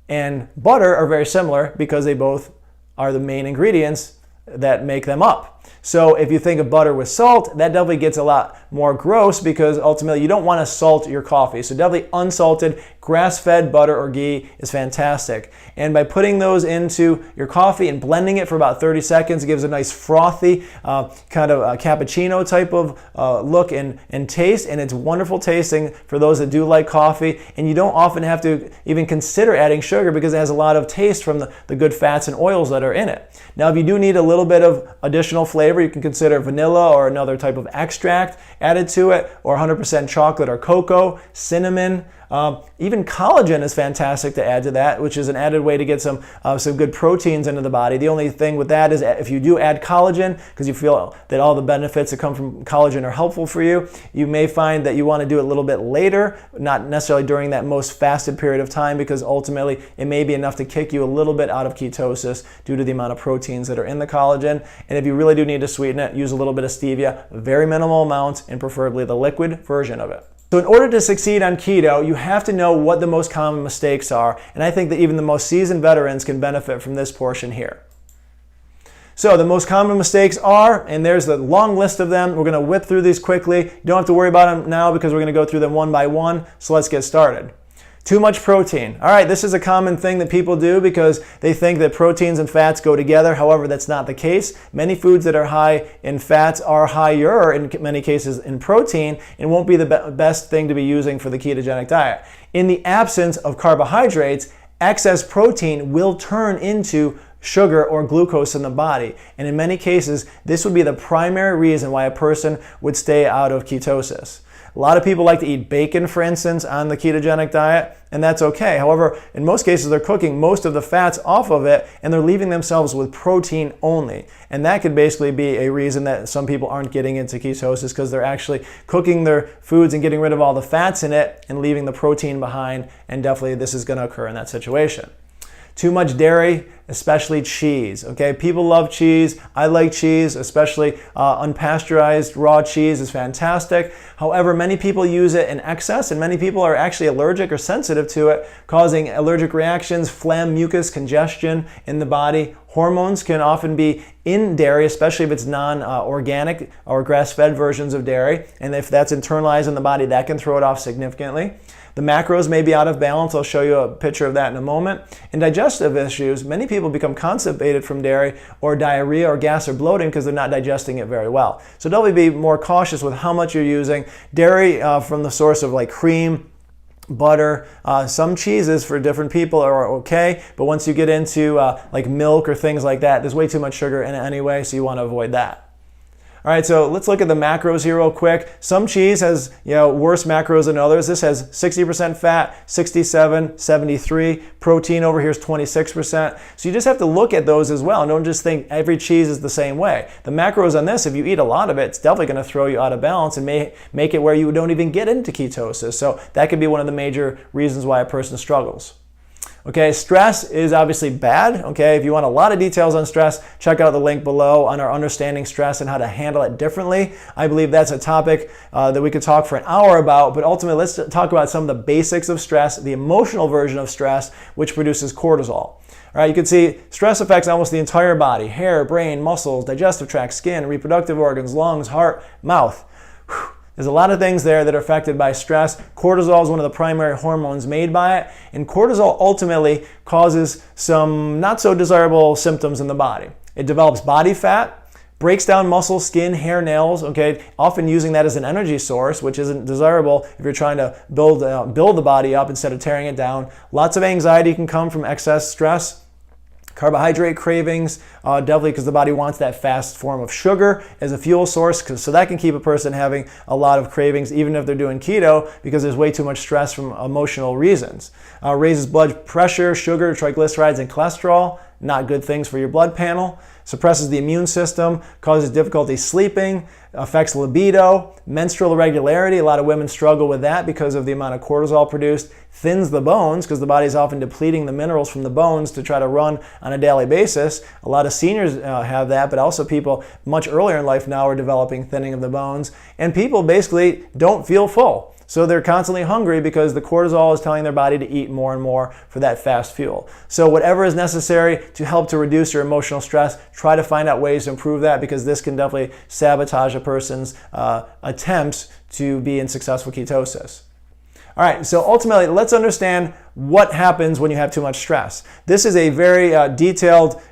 and butter are very similar because they both are the main ingredients that make them up. So if you think of butter with salt, that definitely gets a lot more gross because ultimately you don't want to salt your coffee. So definitely unsalted grass-fed butter or ghee is fantastic. And by putting those into your coffee and blending it for about 30 seconds, it gives a nice frothy kind of a cappuccino type of look and taste. And it's wonderful tasting for those that do like coffee. And you don't often have to even consider adding sugar because it has a lot of taste from the good fats and oils that are in it. Now, if you do need a little bit of additional flavor, you can consider vanilla or another type of extract added to it, or 100% chocolate or cocoa, cinnamon, Even collagen is fantastic to add to that, which is an added way to get some good proteins into the body. The only thing with that is if you do add collagen, because you feel that all the benefits that come from collagen are helpful for you, you may find that you want to do it a little bit later, not necessarily during that most fasted period of time, because ultimately it may be enough to kick you a little bit out of ketosis due to the amount of proteins that are in the collagen. And if you really do need to sweeten it, use a little bit of stevia, very minimal amounts, and preferably the liquid version of it. So in order to succeed on keto, you have to know what the most common mistakes are, and I think that even the most seasoned veterans can benefit from this portion here. So the most common mistakes are, and there's a long list of them, we're going to whip through these quickly. You don't have to worry about them now because we're going to go through them one by one, so let's get started. Too much protein. All right, this is a common thing that people do because they think that proteins and fats go together. However, that's not the case. Many foods that are high in fats are higher, in many cases, in protein, and won't be the best thing to be using for the ketogenic diet. In the absence of carbohydrates, excess protein will turn into sugar or glucose in the body. And in many cases, this would be the primary reason why a person would stay out of ketosis. A lot of people like to eat bacon, for instance, on the ketogenic diet, and that's okay. However, in most cases, they're cooking most of the fats off of it, and they're leaving themselves with protein only. And that could basically be a reason that some people aren't getting into ketosis, because they're actually cooking their foods and getting rid of all the fats in it and leaving the protein behind, and definitely this is going to occur in that situation. Too much dairy, especially cheese. Okay, people love cheese. I like cheese, especially unpasteurized raw cheese is fantastic. However, many people use it in excess, and many people are actually allergic or sensitive to it, causing allergic reactions, phlegm, mucus, congestion in the body. Hormones can often be in dairy, especially if it's non-organic or grass-fed versions of dairy. And if that's internalized in the body, that can throw it off significantly. The macros may be out of balance. I'll show you a picture of that in a moment. In digestive issues, many people become constipated from dairy or diarrhea or gas or bloating because they're not digesting it very well. So definitely be more cautious with how much you're using. Dairy from the source of like cream, butter, some cheeses for different people are okay, but once you get into like milk or things like that, there's way too much sugar in it anyway, so you want to avoid that. All right, so let's look at the macros here real quick. Some cheese has, worse macros than others. This has 60% fat, 67, 73. Protein over here is 26%. So you just have to look at those as well, and don't just think every cheese is the same way. The macros on this, if you eat a lot of it, it's definitely going to throw you out of balance and may make it where you don't even get into ketosis. So that could be one of the major reasons why a person struggles. Okay, stress is obviously bad. Okay, if you want a lot of details on stress, check out the link below on our understanding stress and how to handle it differently. I believe that's a topic that we could talk for an hour about, but ultimately let's talk about some of the basics of stress, the emotional version of stress, which produces cortisol. All right, you can see stress affects almost the entire body: hair, brain, muscles, digestive tract, skin, reproductive organs, lungs, heart, mouth. There's a lot of things there that are affected by stress. Cortisol is one of the primary hormones made by it, and cortisol ultimately causes some not so desirable symptoms in the body. It develops body fat, breaks down muscle, skin, hair, nails, okay, often using that as an energy source, which isn't desirable if you're trying to build the body up instead of tearing it down. Lots of anxiety can come from excess stress. Carbohydrate cravings, definitely because the body wants that fast form of sugar as a fuel source, so that can keep a person having a lot of cravings even if they're doing keto, because there's way too much stress from emotional reasons. Raises blood pressure, sugar, triglycerides, and cholesterol. Not good things for your blood panel. Suppresses the immune system, causes difficulty sleeping, affects libido, menstrual irregularity. A lot of women struggle with that because of the amount of cortisol produced. Thins the bones because the body is often depleting the minerals from the bones to try to run on a daily basis. A lot of seniors have that, but also people much earlier in life now are developing thinning of the bones. And people basically don't feel full. So they're constantly hungry because the cortisol is telling their body to eat more and more for that fast fuel. So whatever is necessary to help to reduce your emotional stress, try to find out ways to improve that, because this can definitely sabotage a person's attempts to be in successful ketosis. All right, so ultimately, let's understand what happens when you have too much stress. This is a very detailed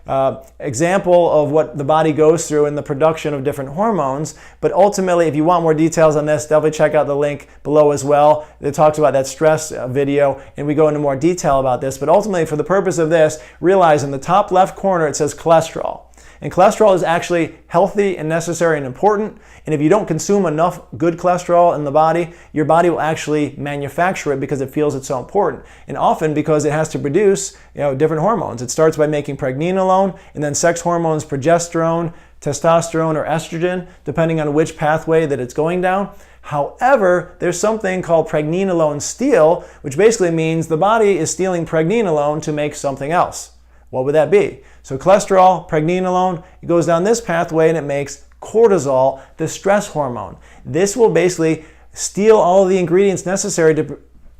example of what the body goes through in the production of different hormones. But ultimately, if you want more details on this, definitely check out the link below as well. It talks about that stress video, and we go into more detail about this. But ultimately, for the purpose of this, realize in the top left corner, it says cholesterol. And cholesterol is actually healthy and necessary and important. And if you don't consume enough good cholesterol in the body, your body will actually manufacture it because it feels it's so important. And often because it has to produce different hormones. It starts by making pregnenolone, and then sex hormones, progesterone, testosterone, or estrogen, depending on which pathway that it's going down. However, there's something called pregnenolone steal, which basically means the body is stealing pregnenolone to make something else. What would that be? So cholesterol, pregnenolone, it goes down this pathway and it makes cortisol, the stress hormone. This will basically steal all of the ingredients necessary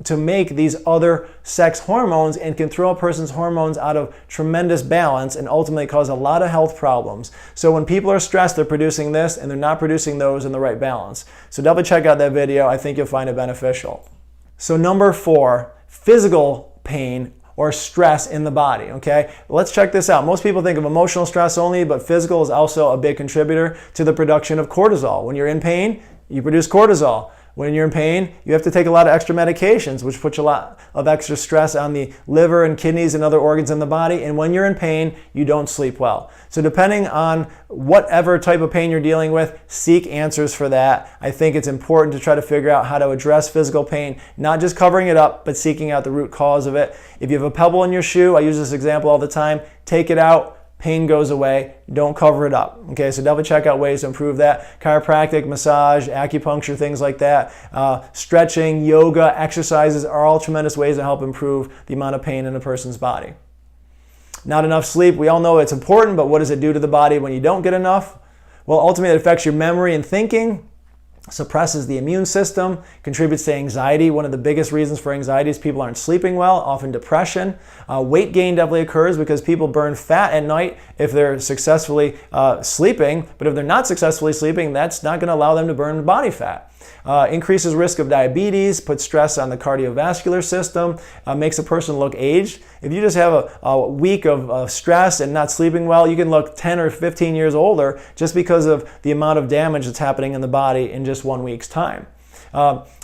to make these other sex hormones and can throw a person's hormones out of tremendous balance and ultimately cause a lot of health problems. So when people are stressed, they're producing this and they're not producing those in the right balance. So definitely check out that video. I think you'll find it beneficial. So number 4, physical pain or stress in the body, okay? Let's check this out. Most people think of emotional stress only, but physical is also a big contributor to the production of cortisol. When you're in pain, you produce cortisol. When you're in pain, you have to take a lot of extra medications, which puts a lot of extra stress on the liver and kidneys and other organs in the body. And when you're in pain, you don't sleep well. So depending on whatever type of pain you're dealing with, seek answers for that. I think it's important to try to figure out how to address physical pain, not just covering it up, but seeking out the root cause of it. If you have a pebble in your shoe, I use this example all the time, take it out. Pain goes away, don't cover it up. Okay, so definitely check out ways to improve that. Chiropractic, massage, acupuncture, things like that. Stretching, yoga, exercises are all tremendous ways to help improve the amount of pain in a person's body. Not enough sleep, we all know it's important, but what does it do to the body when you don't get enough? Well, ultimately it affects your memory and thinking, suppresses the immune system, contributes to anxiety. One of the biggest reasons for anxiety is people aren't sleeping well, often depression. Weight gain definitely occurs because people burn fat at night if they're successfully sleeping, but if they're not successfully sleeping, that's not going to allow them to burn body fat. Increases risk of diabetes, puts stress on the cardiovascular system, makes a person look aged. If you just have a week of stress and not sleeping well, you can look 10 or 15 years older just because of the amount of damage that's happening in the body in just 1 week's time.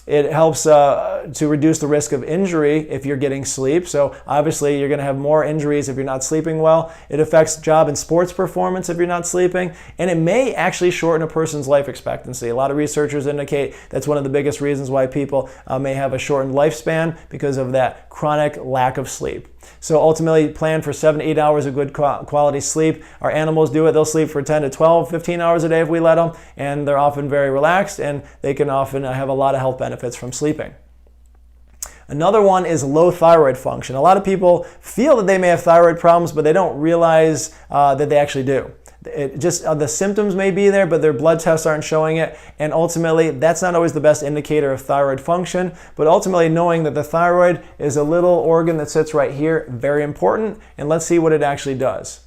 It helps to reduce the risk of injury if you're getting sleep. So obviously you're going to have more injuries if you're not sleeping well. It affects job and sports performance if you're not sleeping. And it may actually shorten a person's life expectancy. A lot of researchers indicate that's one of the biggest reasons why people may have a shortened lifespan because of that chronic lack of sleep. So ultimately plan for 7 to 8 hours of good quality sleep. Our animals do it. They'll sleep for 10 to 12, 15 hours a day if we let them. And they're often very relaxed and they can often have a lot of health benefits from sleeping. Another one is low thyroid function. A lot of people feel that they may have thyroid problems, but they don't realize that they actually do. The symptoms may be there, but their blood tests aren't showing it. And ultimately, that's not always the best indicator of thyroid function. But ultimately, knowing that the thyroid is a little organ that sits right here, very important. And let's see what it actually does.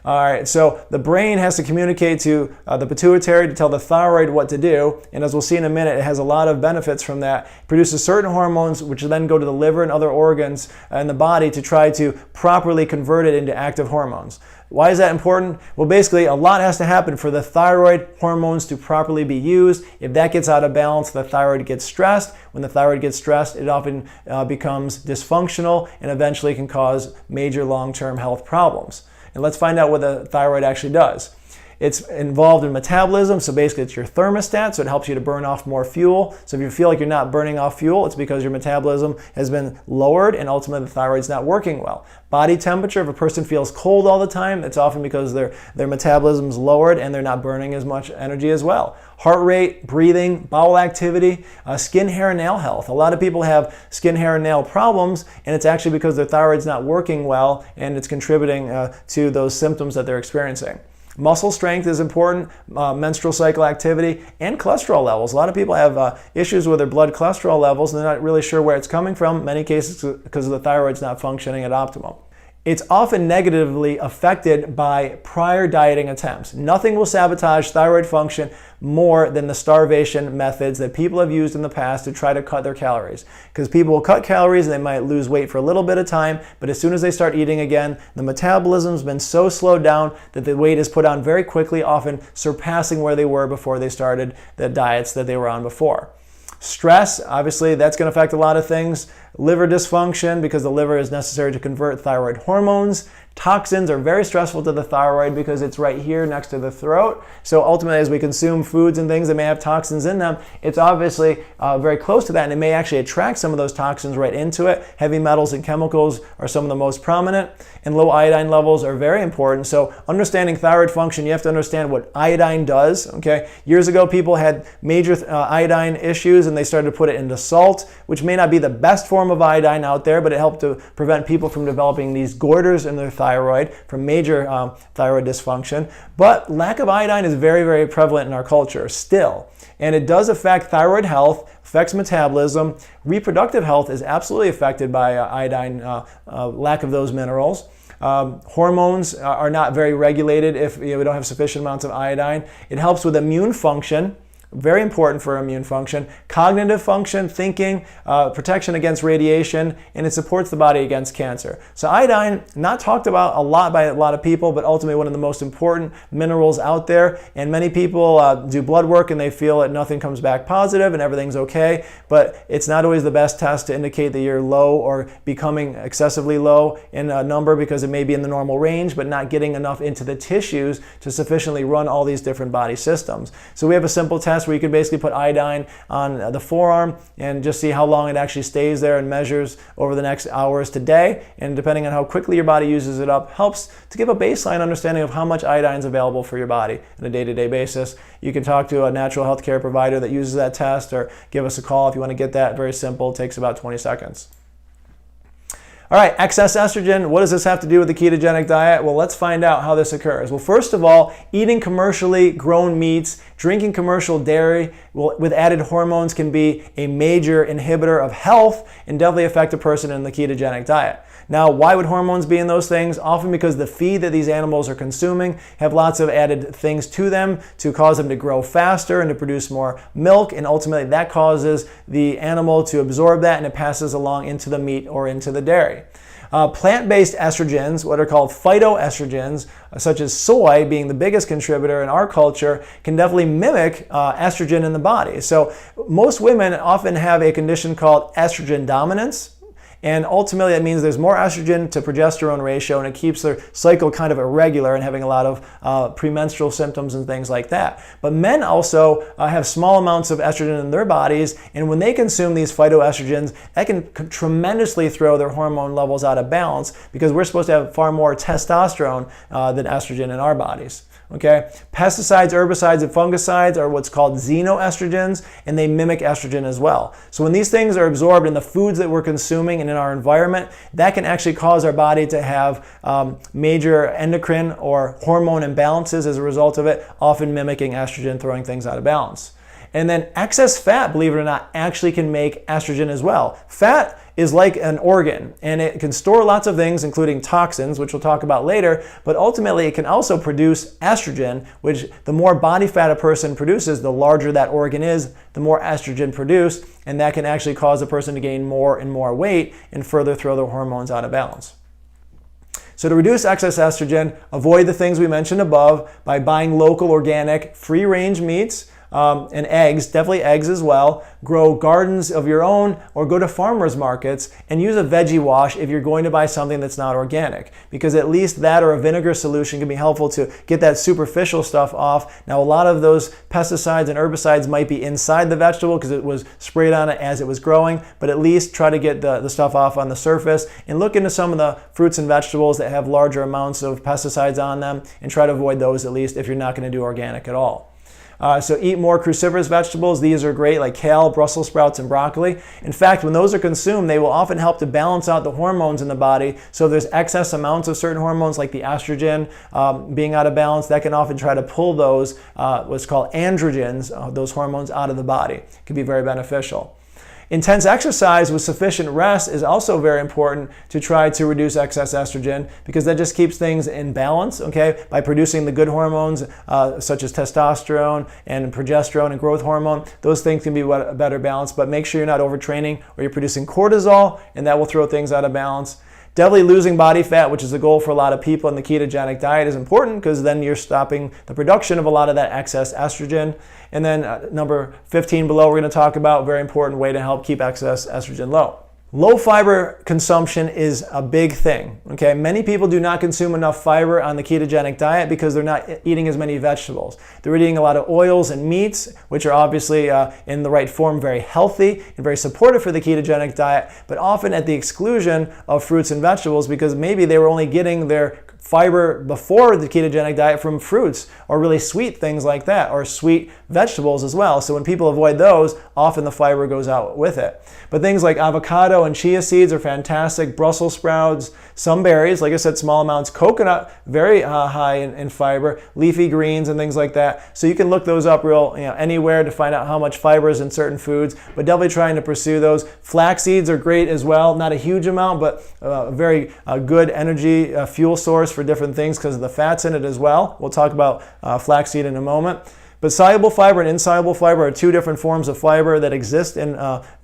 All right, so the brain has to communicate to the pituitary to tell the thyroid what to do. And as we'll see in a minute, it has a lot of benefits from that. It produces certain hormones which then go to the liver and other organs in the body to try to properly convert it into active hormones. Why is that important? Well, basically, a lot has to happen for the thyroid hormones to properly be used. If that gets out of balance, the thyroid gets stressed. When the thyroid gets stressed, it often becomes dysfunctional and eventually can cause major long-term health problems. And let's find out what the thyroid actually does. It's involved in metabolism, so basically it's your thermostat, so it helps you to burn off more fuel. So if you feel like you're not burning off fuel, it's because your metabolism has been lowered and ultimately the thyroid's not working well. Body temperature, if a person feels cold all the time, it's often because their metabolism's lowered and they're not burning as much energy as well. Heart rate, breathing, bowel activity, skin, hair, and nail health. A lot of people have skin, hair, and nail problems, and it's actually because their thyroid's not working well and it's contributing to those symptoms that they're experiencing. Muscle strength is important, menstrual cycle activity, and cholesterol levels. A lot of people have issues with their blood cholesterol levels and they're not really sure where it's coming from, in many cases because the thyroid's not functioning at optimum. It's often negatively affected by prior dieting attempts. Nothing will sabotage thyroid function more than the starvation methods that people have used in the past to try to cut their calories. Because people will cut calories and they might lose weight for a little bit of time, but as soon as they start eating again, the metabolism's been so slowed down that the weight is put on very quickly, often surpassing where they were before they started the diets that they were on before. Stress, obviously, that's going to affect a lot of things. Liver dysfunction, because the liver is necessary to convert thyroid hormones. Toxins are very stressful to the thyroid because it's right here next to the throat. So ultimately, as we consume foods and things that may have toxins in them, it's obviously very close to that, and it may actually attract some of those toxins right into it. Heavy metals and chemicals are some of the most prominent, and low iodine levels are very important. So understanding thyroid function, you have to understand what iodine does. Okay, years ago, people had major iodine issues, and they started to put it into salt, which may not be the best form of iodine out there, but it helped to prevent people from developing these goiters in their thyroid from major thyroid dysfunction. But lack of iodine is very, very prevalent in our culture still. And it does affect thyroid health, affects metabolism. Reproductive health is absolutely affected by iodine, lack of those minerals. Hormones are not very regulated if we don't have sufficient amounts of iodine. It helps with immune function. Very important for immune function, cognitive function, thinking, protection against radiation, and it supports the body against cancer. So iodine, not talked about a lot by a lot of people, but ultimately one of the most important minerals out there. And many people do blood work and they feel that nothing comes back positive and everything's okay, but it's not always the best test to indicate that you're low or becoming excessively low in a number, because it may be in the normal range, but not getting enough into the tissues to sufficiently run all these different body systems. So we have a simple test where you can basically put iodine on the forearm and just see how long it actually stays there, and measures over the next hours to day. And depending on how quickly your body uses it up, helps to give a baseline understanding of how much iodine is available for your body on a day-to-day basis. You can talk to a natural health care provider that uses that test, or give us a call if you want to get that. Very simple, it takes about 20 seconds. All right, excess estrogen, what does this have to do with the ketogenic diet? Well, let's find out how this occurs. Well, first of all, eating commercially grown meats, drinking commercial dairy with added hormones can be a major inhibitor of health and definitely affect a person in the ketogenic diet. Now, why would hormones be in those things? Often because the feed that these animals are consuming have lots of added things to them to cause them to grow faster and to produce more milk, and ultimately that causes the animal to absorb that, and it passes along into the meat or into the dairy. Plant-based estrogens, what are called phytoestrogens, such as soy being the biggest contributor in our culture, can definitely mimic estrogen in the body. So most women often have a condition called estrogen dominance. And ultimately, that means there's more estrogen to progesterone ratio, and it keeps their cycle kind of irregular and having a lot of premenstrual symptoms and things like that. But men also have small amounts of estrogen in their bodies, and when they consume these phytoestrogens, that can tremendously throw their hormone levels out of balance, because we're supposed to have far more testosterone than estrogen in our bodies. Okay, pesticides, herbicides, and fungicides are what's called xenoestrogens, and they mimic estrogen as well. So when these things are absorbed in the foods that we're consuming and in our environment, that can actually cause our body to have major endocrine or hormone imbalances as a result of it, often mimicking estrogen, throwing things out of balance. And then excess fat, believe it or not, actually can make estrogen as well. Fat is like an organ, and it can store lots of things, including toxins, which we'll talk about later, but ultimately it can also produce estrogen, which the more body fat a person produces, the larger that organ is, the more estrogen produced, and that can actually cause a person to gain more and more weight and further throw their hormones out of balance. So to reduce excess estrogen, avoid the things we mentioned above by buying local, organic, free-range meats, and eggs, definitely eggs as well. Grow gardens of your own, or go to farmers markets and use a veggie wash if you're going to buy something that's not organic, because at least that or a vinegar solution can be helpful to get that superficial stuff off. Now, a lot of those pesticides and herbicides might be inside the vegetable because it was sprayed on it as it was growing, but at least try to get the stuff off on the surface, and look into some of the fruits and vegetables that have larger amounts of pesticides on them, and try to avoid those, at least if you're not going to do organic at all. So eat more cruciferous vegetables. These are great, like kale, Brussels sprouts, and broccoli. In fact, when those are consumed, they will often help to balance out the hormones in the body. So if there's excess amounts of certain hormones, like the estrogen being out of balance, that can often try to pull those, what's called androgens, those hormones out of the body. It can be very beneficial. Intense exercise with sufficient rest is also very important to try to reduce excess estrogen, because that just keeps things in balance, okay, by producing the good hormones such as testosterone and progesterone and growth hormone. Those things can be a better balance, but make sure you're not overtraining or you're producing cortisol, and that will throw things out of balance. Definitely losing body fat, which is a goal for a lot of people in the ketogenic diet, is important, because then you're stopping the production of a lot of that excess estrogen. And then number 15 below, we're going to talk about a very important way to help keep excess estrogen low. Low fiber consumption is a big thing, okay? Many people do not consume enough fiber on the ketogenic diet because they're not eating as many vegetables. They're eating a lot of oils and meats, which are obviously in the right form very healthy and very supportive for the ketogenic diet, but often at the exclusion of fruits and vegetables because maybe they were only getting their fiber before the ketogenic diet from fruits or really sweet things like that, or sweet vegetables as well. So when people avoid those, often the fiber goes out with it. But things like avocado and chia seeds are fantastic, Brussels sprouts, some berries, like I said, small amounts, coconut, very high in fiber, leafy greens and things like that. So you can look those up anywhere to find out how much fiber is in certain foods, but definitely trying to pursue those. Flax seeds are great as well, not a huge amount, but a very good energy fuel source for different things because of the fats in it as well. We'll talk about flaxseed in a moment. But soluble fiber and insoluble fiber are two different forms of fiber that exist in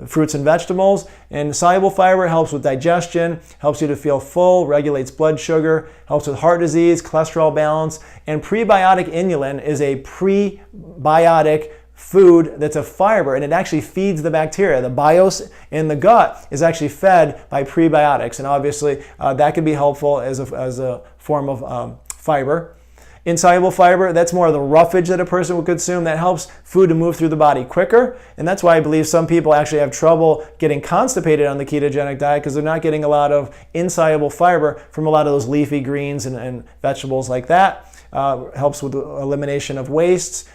fruits and vegetables. And soluble fiber helps with digestion, helps you to feel full, regulates blood sugar, helps with heart disease, cholesterol balance, and prebiotic inulin is a prebiotic food that's a fiber, and it actually feeds the bacteria. The BIOS in the gut is actually fed by prebiotics, and obviously that can be helpful as a form of fiber. Insoluble fiber, that's more of the roughage that a person would consume. That helps food to move through the body quicker, and that's why I believe some people actually have trouble getting constipated on the ketogenic diet because they're not getting a lot of insoluble fiber from a lot of those leafy greens and vegetables like that. Helps with the elimination of wastes,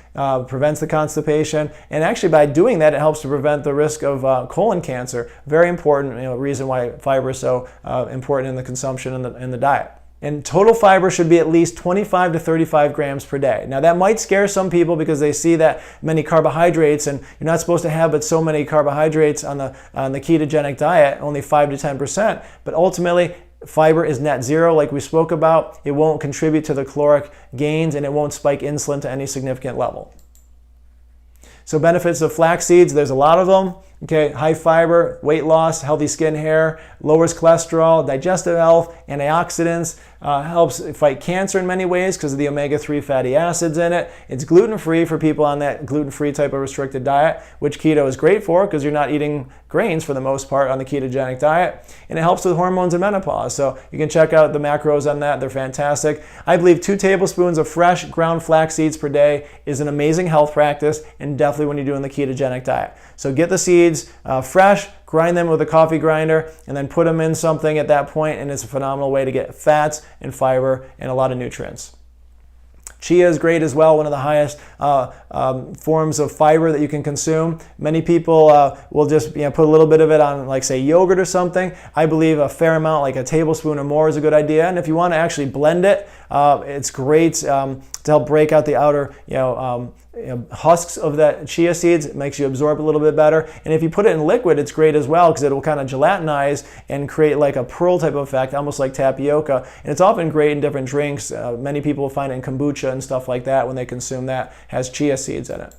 prevents the constipation, and actually by doing that it helps to prevent the risk of colon cancer. Very important reason why fiber is so important in the consumption in the diet. And total fiber should be at least 25 to 35 grams per day. Now that might scare some people because they see that many carbohydrates, and you're not supposed to have but so many carbohydrates on the ketogenic diet, only 5 to 10%. But ultimately, fiber is net zero, like we spoke about. It won't contribute to the caloric gains, and it won't spike insulin to any significant level. So benefits of flax seeds, there's a lot of them. Okay, high fiber, weight loss, healthy skin, hair, lowers cholesterol, digestive health, antioxidants, helps fight cancer in many ways because of the omega-3 fatty acids in it. It's gluten-free for people on that gluten-free type of restricted diet, which keto is great for because you're not eating grains for the most part on the ketogenic diet. And it helps with hormones and menopause. So you can check out the macros on that. They're fantastic. I believe 2 tablespoons of fresh ground flax seeds per day is an amazing health practice, and definitely when you're doing the ketogenic diet. So get the seeds fresh, grind them with a coffee grinder, and then put them in something at that point, and it's a phenomenal way to get fats and fiber and a lot of nutrients. Chia is great as well, one of the highest forms of fiber that you can consume. Many people will just put a little bit of it on, like say yogurt or something. I believe a fair amount, like a tablespoon or more, is a good idea. And if you want to actually blend it, it's great to help break out the outer husks of that chia seeds. It makes you absorb a little bit better. And if you put it in liquid, it's great as well because it will kind of gelatinize and create like a pearl type of effect, almost like tapioca. And it's often great in different drinks. Many people will find it in kombucha and stuff like that when they consume that. It has chia seeds in it.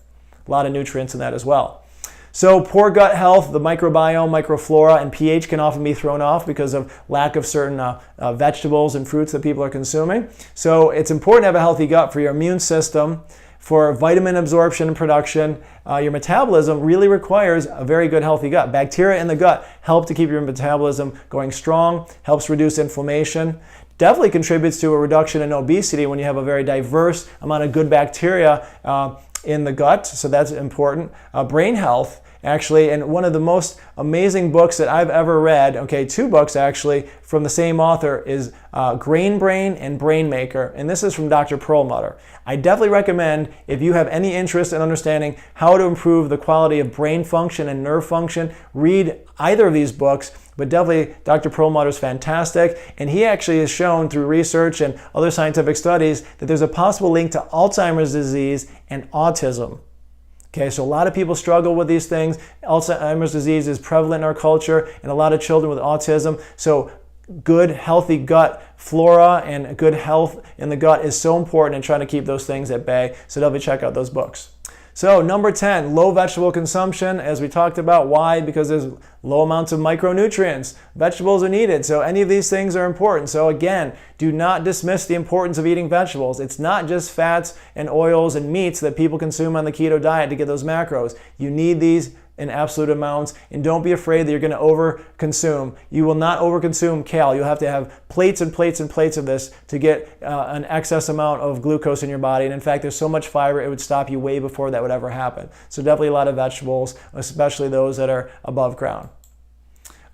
A lot of nutrients in that as well. So poor gut health, the microbiome, microflora, and pH can often be thrown off because of lack of certain vegetables and fruits that people are consuming. So it's important to have a healthy gut for your immune system, for vitamin absorption and production. Your metabolism really requires a very good healthy gut. Bacteria in the gut help to keep your metabolism going strong, helps reduce inflammation, definitely contributes to a reduction in obesity when you have a very diverse amount of good bacteria in the gut, so that's important. Brain health, actually, and one of the most amazing books that I've ever read, 2 books actually, from the same author, is Grain Brain and Brain Maker, and this is from Dr. Perlmutter. I definitely recommend, if you have any interest in understanding how to improve the quality of brain function and nerve function, read either of these books, but definitely Dr. Perlmutter is fantastic, and he actually has shown through research and other scientific studies that there's a possible link to Alzheimer's disease and autism. Okay, so a lot of people struggle with these things. Alzheimer's disease is prevalent in our culture, and a lot of children with autism. So good, healthy gut flora and good health in the gut is so important in trying to keep those things at bay. So definitely check out those books. So number 10, low vegetable consumption, as we talked about. Why? Because there's low amounts of micronutrients. Vegetables are needed, so any of these things are important. So again, do not dismiss the importance of eating vegetables. It's not just fats and oils and meats that people consume on the keto diet to get those macros. You need these in absolute amounts, and don't be afraid that you're going to overconsume. You will not overconsume kale. You'll have to have plates and plates and plates of this to get an excess amount of glucose in your body. And in fact, there's so much fiber, it would stop you way before that would ever happen. So definitely a lot of vegetables, especially those that are above ground.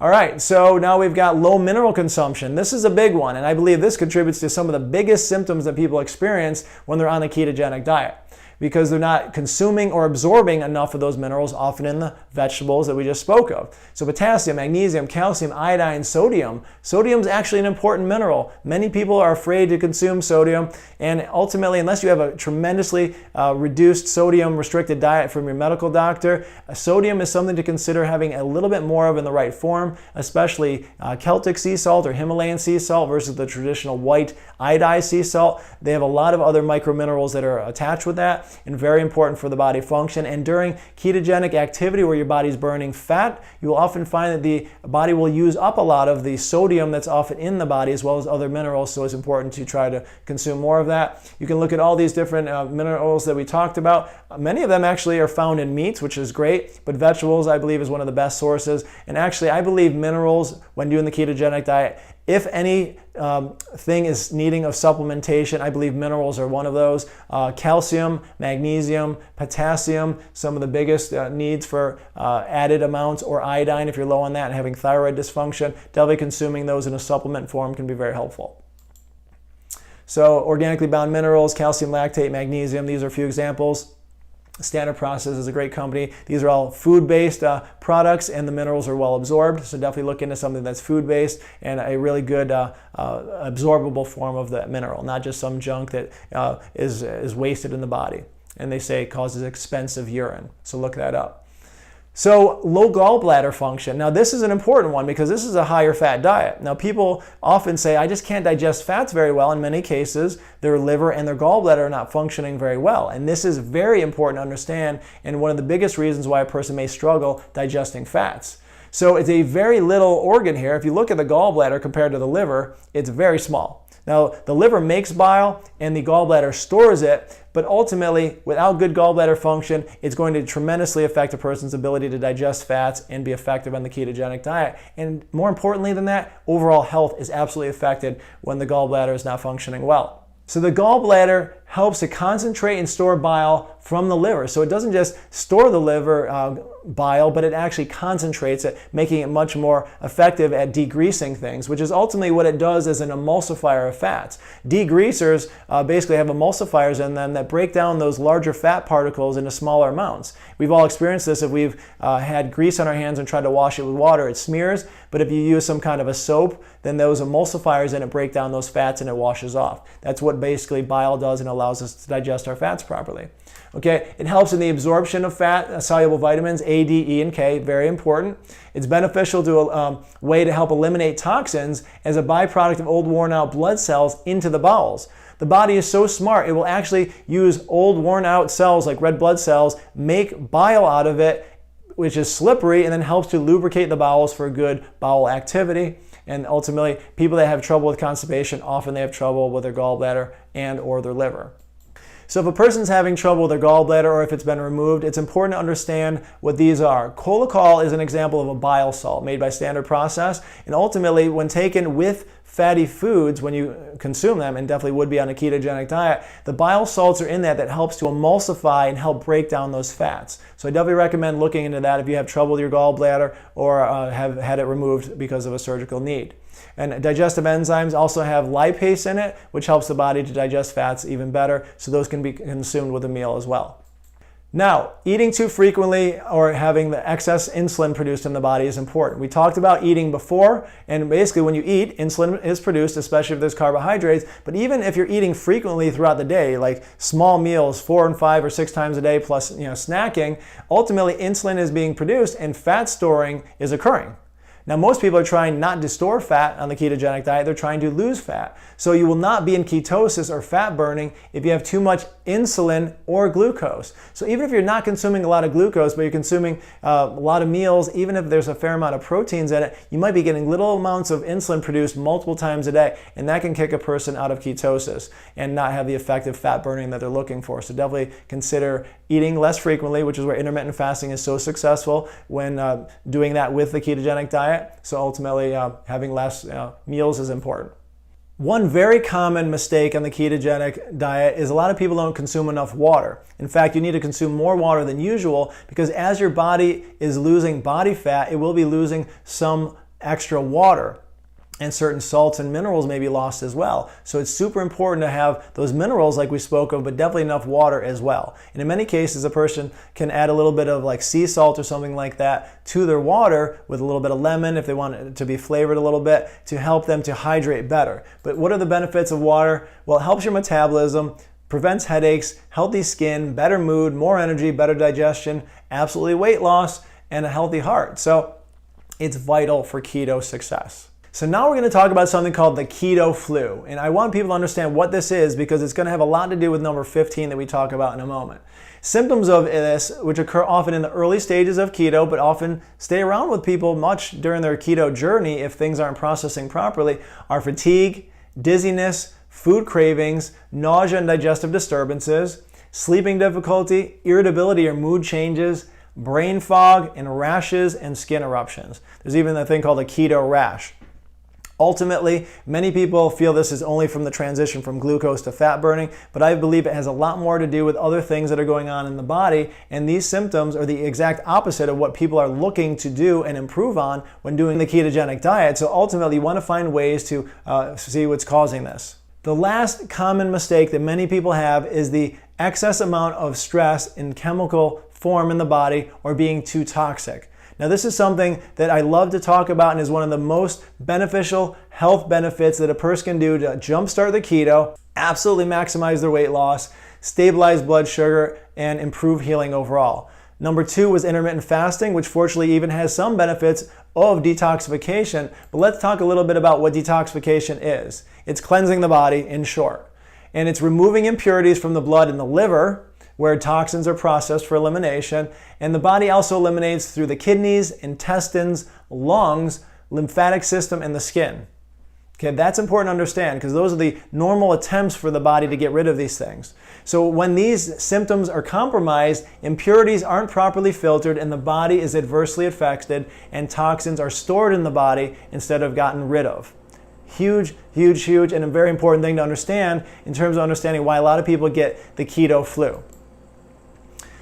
All right, so now we've got low mineral consumption. This is a big one, and I believe this contributes to some of the biggest symptoms that people experience when they're on a ketogenic diet, because they're not consuming or absorbing enough of those minerals, often in the vegetables that we just spoke of. So potassium, magnesium, calcium, iodine, sodium. Sodium is actually an important mineral. Many people are afraid to consume sodium, and ultimately, unless you have a tremendously reduced sodium restricted diet from your medical doctor, sodium is something to consider having a little bit more of in the right form, especially Celtic sea salt or Himalayan sea salt versus the traditional white iodized sea salt. They have a lot of other microminerals that are attached with that, and very important for the body function. And during ketogenic activity where your body's burning fat, you will often find that the body will use up a lot of the sodium that's often in the body as well as other minerals, so it's important to try to consume more of that. You can look at all these different minerals that we talked about. Many of them actually are found in meats, which is great, but vegetables I believe is one of the best sources. And actually I believe minerals, when doing the ketogenic diet, if any thing is needing of supplementation, I believe minerals are one of those. Calcium, magnesium, potassium, some of the biggest needs for added amounts, or iodine if you're low on that and having thyroid dysfunction. Definitely consuming those in a supplement form can be very helpful. So organically bound minerals, calcium lactate, magnesium, these are a few examples. Standard Process is a great company. These are all food-based products, and the minerals are well absorbed. So definitely look into something that's food-based and a really good absorbable form of the mineral, not just some junk that is wasted in the body. And they say it causes expensive urine. So look that up. So low gallbladder function. Now this is an important one because this is a higher fat diet. Now people often say, I just can't digest fats very well. In many cases, their liver and their gallbladder are not functioning very well. And this is very important to understand, and one of the biggest reasons why a person may struggle digesting fats. So it's a very little organ here. If you look at the gallbladder compared to the liver, it's very small. Now, the liver makes bile and the gallbladder stores it, but ultimately, without good gallbladder function, it's going to tremendously affect a person's ability to digest fats and be effective on the ketogenic diet. And more importantly than that, overall health is absolutely affected when the gallbladder is not functioning well. So the gallbladder helps to concentrate and store bile from the liver. So it doesn't just store the liver bile, but it actually concentrates it, making it much more effective at degreasing things, which is ultimately what it does as an emulsifier of fats. Degreasers basically have emulsifiers in them that break down those larger fat particles into smaller amounts. We've all experienced this if we've had grease on our hands and tried to wash it with water. It smears, but if you use some kind of a soap, then those emulsifiers in it break down those fats and it washes off. That's what basically bile does and allows us to digest our fats properly. Okay, it helps in the absorption of fat, soluble vitamins, A, D, E, and K, very important. It's beneficial to a way to help eliminate toxins as a byproduct of old worn out blood cells into the bowels. The body is so smart, it will actually use old worn out cells like red blood cells, make bile out of it, which is slippery, and then helps to lubricate the bowels for good bowel activity. And ultimately, people that have trouble with constipation, often they have trouble with their gallbladder and or their liver. So if a person's having trouble with their gallbladder or if it's been removed, it's important to understand what these are. Cholesterol is an example of a bile salt made by Standard Process, and ultimately when taken with fatty foods, when you consume them, and definitely would be on a ketogenic diet, the bile salts are in that helps to emulsify and help break down those fats. So I definitely recommend looking into that if you have trouble with your gallbladder or have had it removed because of a surgical need. And digestive enzymes also have lipase in it, which helps the body to digest fats even better, so those can be consumed with a meal as well. Now, eating too frequently or having the excess insulin produced in the body is important. We talked about eating before, and basically when you eat, insulin is produced, especially if there's carbohydrates, but even if you're eating frequently throughout the day, like small meals 4 and 5 or 6 times a day plus snacking, ultimately insulin is being produced and fat storing is occurring. Now, most people are trying not to store fat on the ketogenic diet, they're trying to lose fat. So you will not be in ketosis or fat burning if you have too much insulin or glucose. So even if you're not consuming a lot of glucose, but you're consuming a lot of meals, even if there's a fair amount of proteins in it, you might be getting little amounts of insulin produced multiple times a day, and that can kick a person out of ketosis and not have the effective fat burning that they're looking for. So definitely consider eating less frequently, which is where intermittent fasting is so successful when doing that with the ketogenic diet. So ultimately, having less meals is important. One very common mistake on the ketogenic diet is a lot of people don't consume enough water. In fact, you need to consume more water than usual because as your body is losing body fat, it will be losing some extra water. And certain salts and minerals may be lost as well. So it's super important to have those minerals like we spoke of, but definitely enough water as well. And in many cases, a person can add a little bit of like sea salt or something like that to their water with a little bit of lemon if they want it to be flavored a little bit to help them to hydrate better. But what are the benefits of water? Well, it helps your metabolism, prevents headaches, healthy skin, better mood, more energy, better digestion, absolutely weight loss, and a healthy heart. So it's vital for keto success. So now we're going to talk about something called the keto flu. And I want people to understand what this is because it's going to have a lot to do with number 15 that we talk about in a moment. Symptoms of this, which occur often in the early stages of keto, but often stay around with people much during their keto journey if things aren't processing properly, are fatigue, dizziness, food cravings, nausea and digestive disturbances, sleeping difficulty, irritability or mood changes, brain fog, and rashes and skin eruptions. There's even a thing called a keto rash. Ultimately, many people feel this is only from the transition from glucose to fat burning, but I believe it has a lot more to do with other things that are going on in the body, and these symptoms are the exact opposite of what people are looking to do and improve on when doing the ketogenic diet. So ultimately, you want to find ways to see what's causing this. The last common mistake that many people have is the excess amount of stress in chemical form in the body or being too toxic. Now, this is something that I love to talk about and is one of the most beneficial health benefits that a person can do to jumpstart the keto, absolutely maximize their weight loss, stabilize blood sugar, and improve healing overall. Number 2 was intermittent fasting, which fortunately even has some benefits of detoxification. But let's talk a little bit about what detoxification is. It's cleansing the body, in short. And it's removing impurities from the blood in the liver, where toxins are processed for elimination, and the body also eliminates through the kidneys, intestines, lungs, lymphatic system, and the skin. Okay, that's important to understand because those are the normal attempts for the body to get rid of these things. So when these symptoms are compromised, impurities aren't properly filtered and the body is adversely affected and toxins are stored in the body instead of gotten rid of. Huge, huge, huge, and a very important thing to understand in terms of understanding why a lot of people get the keto flu.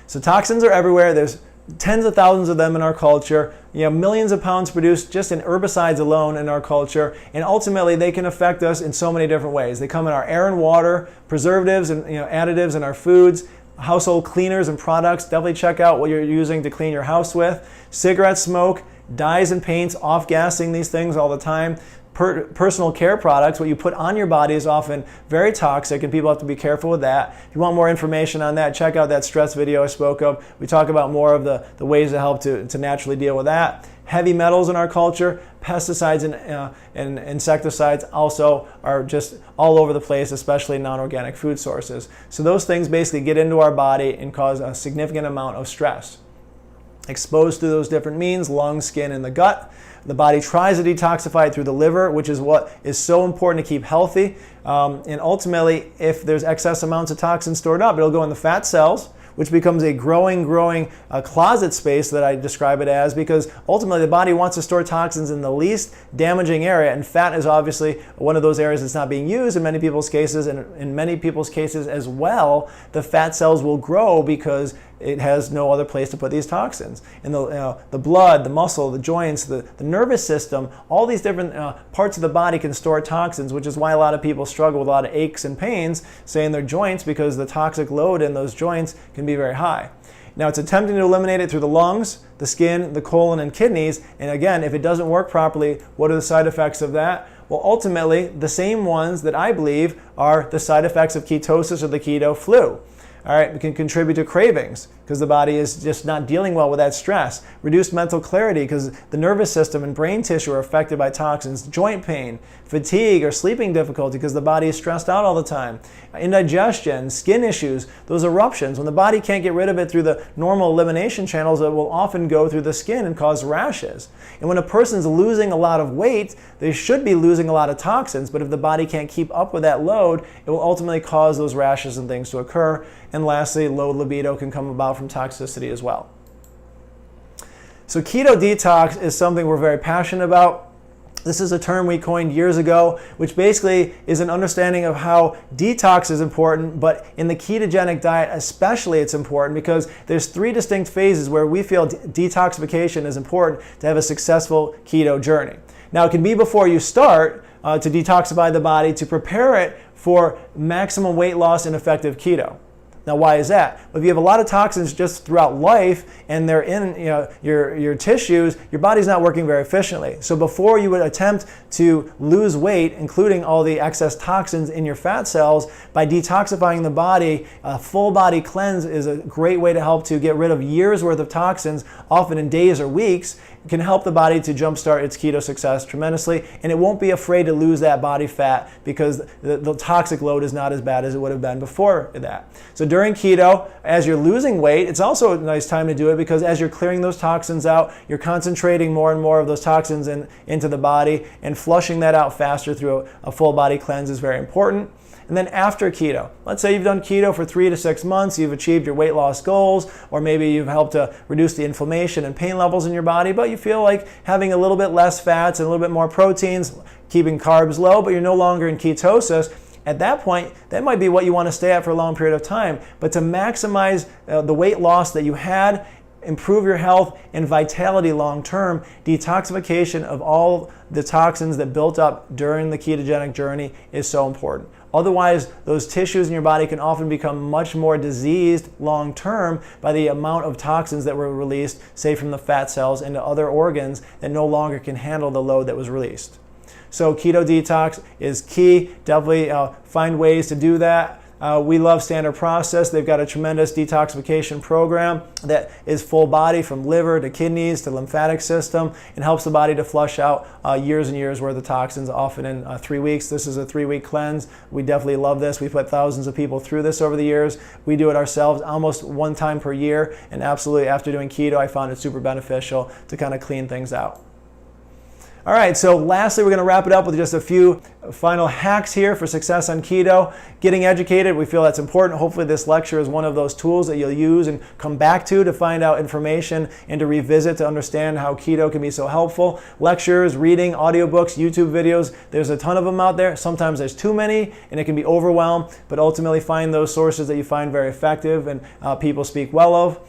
So toxins are everywhere. There's tens of thousands of them in our culture. You know, millions of pounds produced just in herbicides alone in our culture. And ultimately, they can affect us in so many different ways. They come in our air and water, preservatives and additives in our foods, household cleaners and products. Definitely check out what you're using to clean your house with. Cigarette smoke, dyes and paints, off-gassing these things all the time. Personal care products, what you put on your body is often very toxic and people have to be careful with that. If you want more information on that, check out that stress video I spoke of. We talk about more of the ways to help to naturally deal with that. Heavy metals in our culture, pesticides and insecticides also are just all over the place, especially non-organic food sources. So those things basically get into our body and cause a significant amount of stress. Exposed through those different means, lungs, skin, and the gut. The body tries to detoxify it through the liver, which is what is so important to keep healthy. And ultimately, if there's excess amounts of toxins stored up, it'll go in the fat cells, which becomes a growing closet space that I describe it as, because ultimately the body wants to store toxins in the least damaging area, and fat is obviously one of those areas that's not being used in many people's cases, and in many people's cases as well, the fat cells will grow because it has no other place to put these toxins. And the blood, the muscle, the joints, the nervous system, all these different parts of the body can store toxins, which is why a lot of people struggle with a lot of aches and pains, say in their joints, because the toxic load in those joints can be very high. Now it's attempting to eliminate it through the lungs, the skin, the colon, and kidneys. And again, if it doesn't work properly, what are the side effects of that? Well, ultimately, the same ones that I believe are the side effects of ketosis or the keto flu. All right, it can contribute to cravings because the body is just not dealing well with that stress. Reduced mental clarity because the nervous system and brain tissue are affected by toxins. Joint pain, fatigue, or sleeping difficulty because the body is stressed out all the time. Indigestion, skin issues, those eruptions. When the body can't get rid of it through the normal elimination channels, it will often go through the skin and cause rashes. And when a person's losing a lot of weight, they should be losing a lot of toxins, but if the body can't keep up with that load, it will ultimately cause those rashes and things to occur. And lastly, low libido can come about from toxicity as well. So keto detox is something we're very passionate about. This is a term we coined years ago, which basically is an understanding of how detox is important, but in the ketogenic diet especially it's important because there's 3 distinct phases where we feel detoxification is important to have a successful keto journey. Now it can be before you start to detoxify the body to prepare it for maximum weight loss and effective keto. Now, why is that? Well, if you have a lot of toxins just throughout life and they're in your tissues, your body's not working very efficiently. So before you would attempt to lose weight, including all the excess toxins in your fat cells, by detoxifying the body, a full body cleanse is a great way to help to get rid of years worth of toxins, often in days or weeks. It can help the body to jumpstart its keto success tremendously, and it won't be afraid to lose that body fat because the toxic load is not as bad as it would have been before that. So during keto, as you're losing weight, it's also a nice time to do it because as you're clearing those toxins out, you're concentrating more and more of those toxins into the body, and flushing that out faster through a full body cleanse is very important. And then after keto, let's say you've done keto for 3 to 6 months, you've achieved your weight loss goals, or maybe you've helped to reduce the inflammation and pain levels in your body, but you feel like having a little bit less fats and a little bit more proteins, keeping carbs low, but you're no longer in ketosis. At that point, that might be what you want to stay at for a long period of time. But to maximize the weight loss that you had, improve your health and vitality long term, detoxification of all the toxins that built up during the ketogenic journey is so important. Otherwise, those tissues in your body can often become much more diseased long term by the amount of toxins that were released, say from the fat cells, into other organs that no longer can handle the load that was released. So keto detox is key. Definitely find ways to do that. We love Standard Process. They've got a tremendous detoxification program that is full body from liver to kidneys to lymphatic system and helps the body to flush out years and years worth of toxins, often in 3 weeks. This is a 3-week cleanse. We definitely love this. We put thousands of people through this over the years. We do it ourselves almost 1 time per year, and absolutely after doing keto, I found it super beneficial to kind of clean things out. All right, so lastly, we're going to wrap it up with just a few final hacks here for success on keto. Getting educated, we feel that's important. Hopefully this lecture is one of those tools that you'll use and come back to find out information and to revisit to understand how keto can be so helpful. Lectures, reading, audiobooks, YouTube videos, there's a ton of them out there. Sometimes there's too many and it can be overwhelmed, but ultimately find those sources that you find very effective and people speak well of.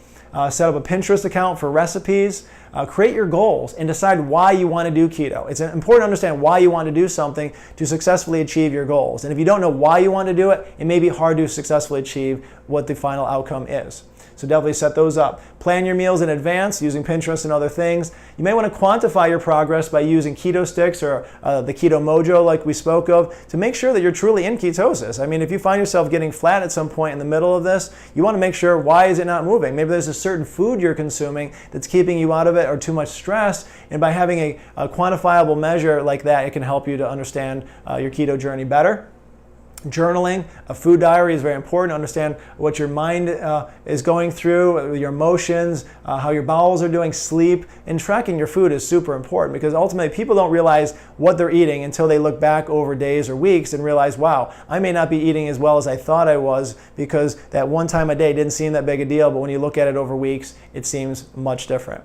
Set up a Pinterest account for recipes. Create your goals and decide why you want to do keto. It's important to understand why you want to do something to successfully achieve your goals. And if you don't know why you want to do it, it may be hard to successfully achieve what the final outcome is. So definitely set those up. Plan your meals in advance using Pinterest and other things. You may want to quantify your progress by using keto sticks or the Keto Mojo like we spoke of to make sure that you're truly in ketosis. I mean, if you find yourself getting flat at some point in the middle of this, you want to make sure why is it not moving. Maybe there's a certain food you're consuming that's keeping you out of it or too much stress, and by having a quantifiable measure like that, it can help you to understand your keto journey better. Journaling, a food diary is very important to understand what your mind is going through, your emotions, how your bowels are doing, sleep, and tracking your food is super important because ultimately people don't realize what they're eating until they look back over days or weeks and realize, wow, I may not be eating as well as I thought I was because that one time a day didn't seem that big a deal, but when you look at it over weeks, it seems much different.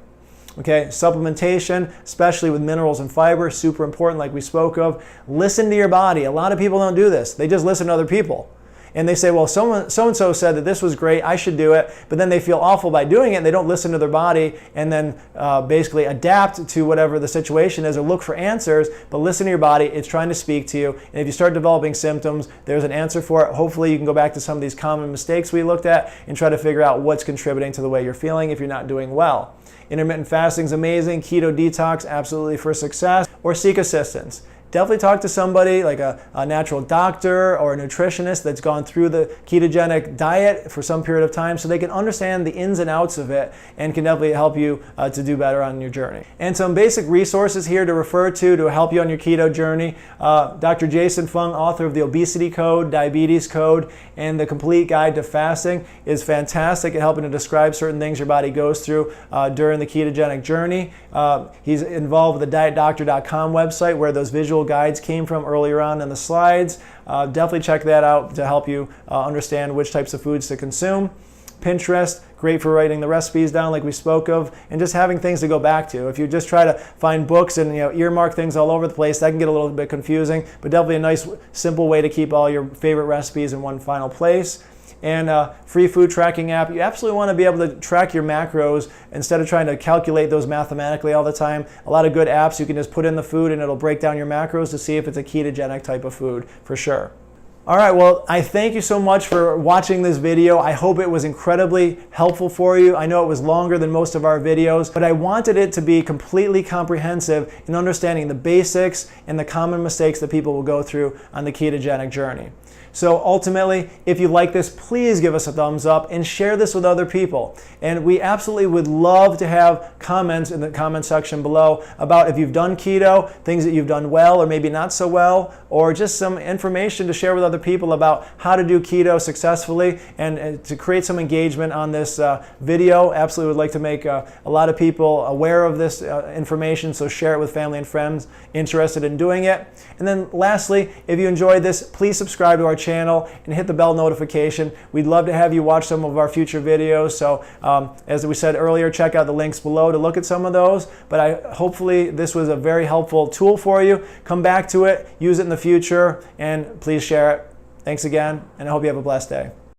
Okay, supplementation, especially with minerals and fiber, super important like we spoke of. Listen to your body. A lot of people don't do this. They just listen to other people. And they say, well, so-and-so said that this was great, I should do it. But then they feel awful by doing it, and they don't listen to their body and then basically adapt to whatever the situation is or look for answers. But listen to your body. It's trying to speak to you. And if you start developing symptoms, there's an answer for it. Hopefully you can go back to some of these common mistakes we looked at and try to figure out what's contributing to the way you're feeling if you're not doing well. Intermittent fasting is amazing. Keto detox, absolutely for success. Or seek assistance. definitely talk to somebody like a natural doctor or a nutritionist that's gone through the ketogenic diet for some period of time so they can understand the ins and outs of it and can definitely help you to do better on your journey. And some basic resources here to refer to help you on your keto journey. Dr. Jason Fung, author of the Obesity Code, Diabetes Code, and the Complete Guide to Fasting, is fantastic at helping to describe certain things your body goes through during the ketogenic journey. He's involved with the dietdoctor.com website where those visual guides came from earlier on in the slides. Definitely check that out to help you understand which types of foods to consume. Pinterest, great for writing the recipes down like we spoke of, and just having things to go back to. If you just try to find books and earmark things all over the place, that can get a little bit confusing, but definitely a nice simple way to keep all your favorite recipes in one final place. And free food tracking app. You absolutely want to be able to track your macros instead of trying to calculate those mathematically all the time. A lot of good apps, you can just put in the food and it'll break down your macros to see if it's a ketogenic type of food for sure. All right, well, I thank you so much for watching this video. I hope it was incredibly helpful for you. I know it was longer than most of our videos, but I wanted it to be completely comprehensive in understanding the basics and the common mistakes that people will go through on the ketogenic journey. So ultimately, if you like this, please give us a thumbs up and share this with other people. And we absolutely would love to have comments in the comment section below about if you've done keto, things that you've done well or maybe not so well, or just some information to share with other people about how to do keto successfully and to create some engagement on this video. Absolutely would like to make a lot of people aware of this information, so share it with family and friends interested in doing it. And then lastly, if you enjoyed this, please subscribe to our channel and hit the bell notification. We'd love to have you watch some of our future videos. So as we said earlier, check out the links below to look at some of those. But hopefully this was a very helpful tool for you. Come back to it, use it in the future, and please share it. Thanks again, and I hope you have a blessed day.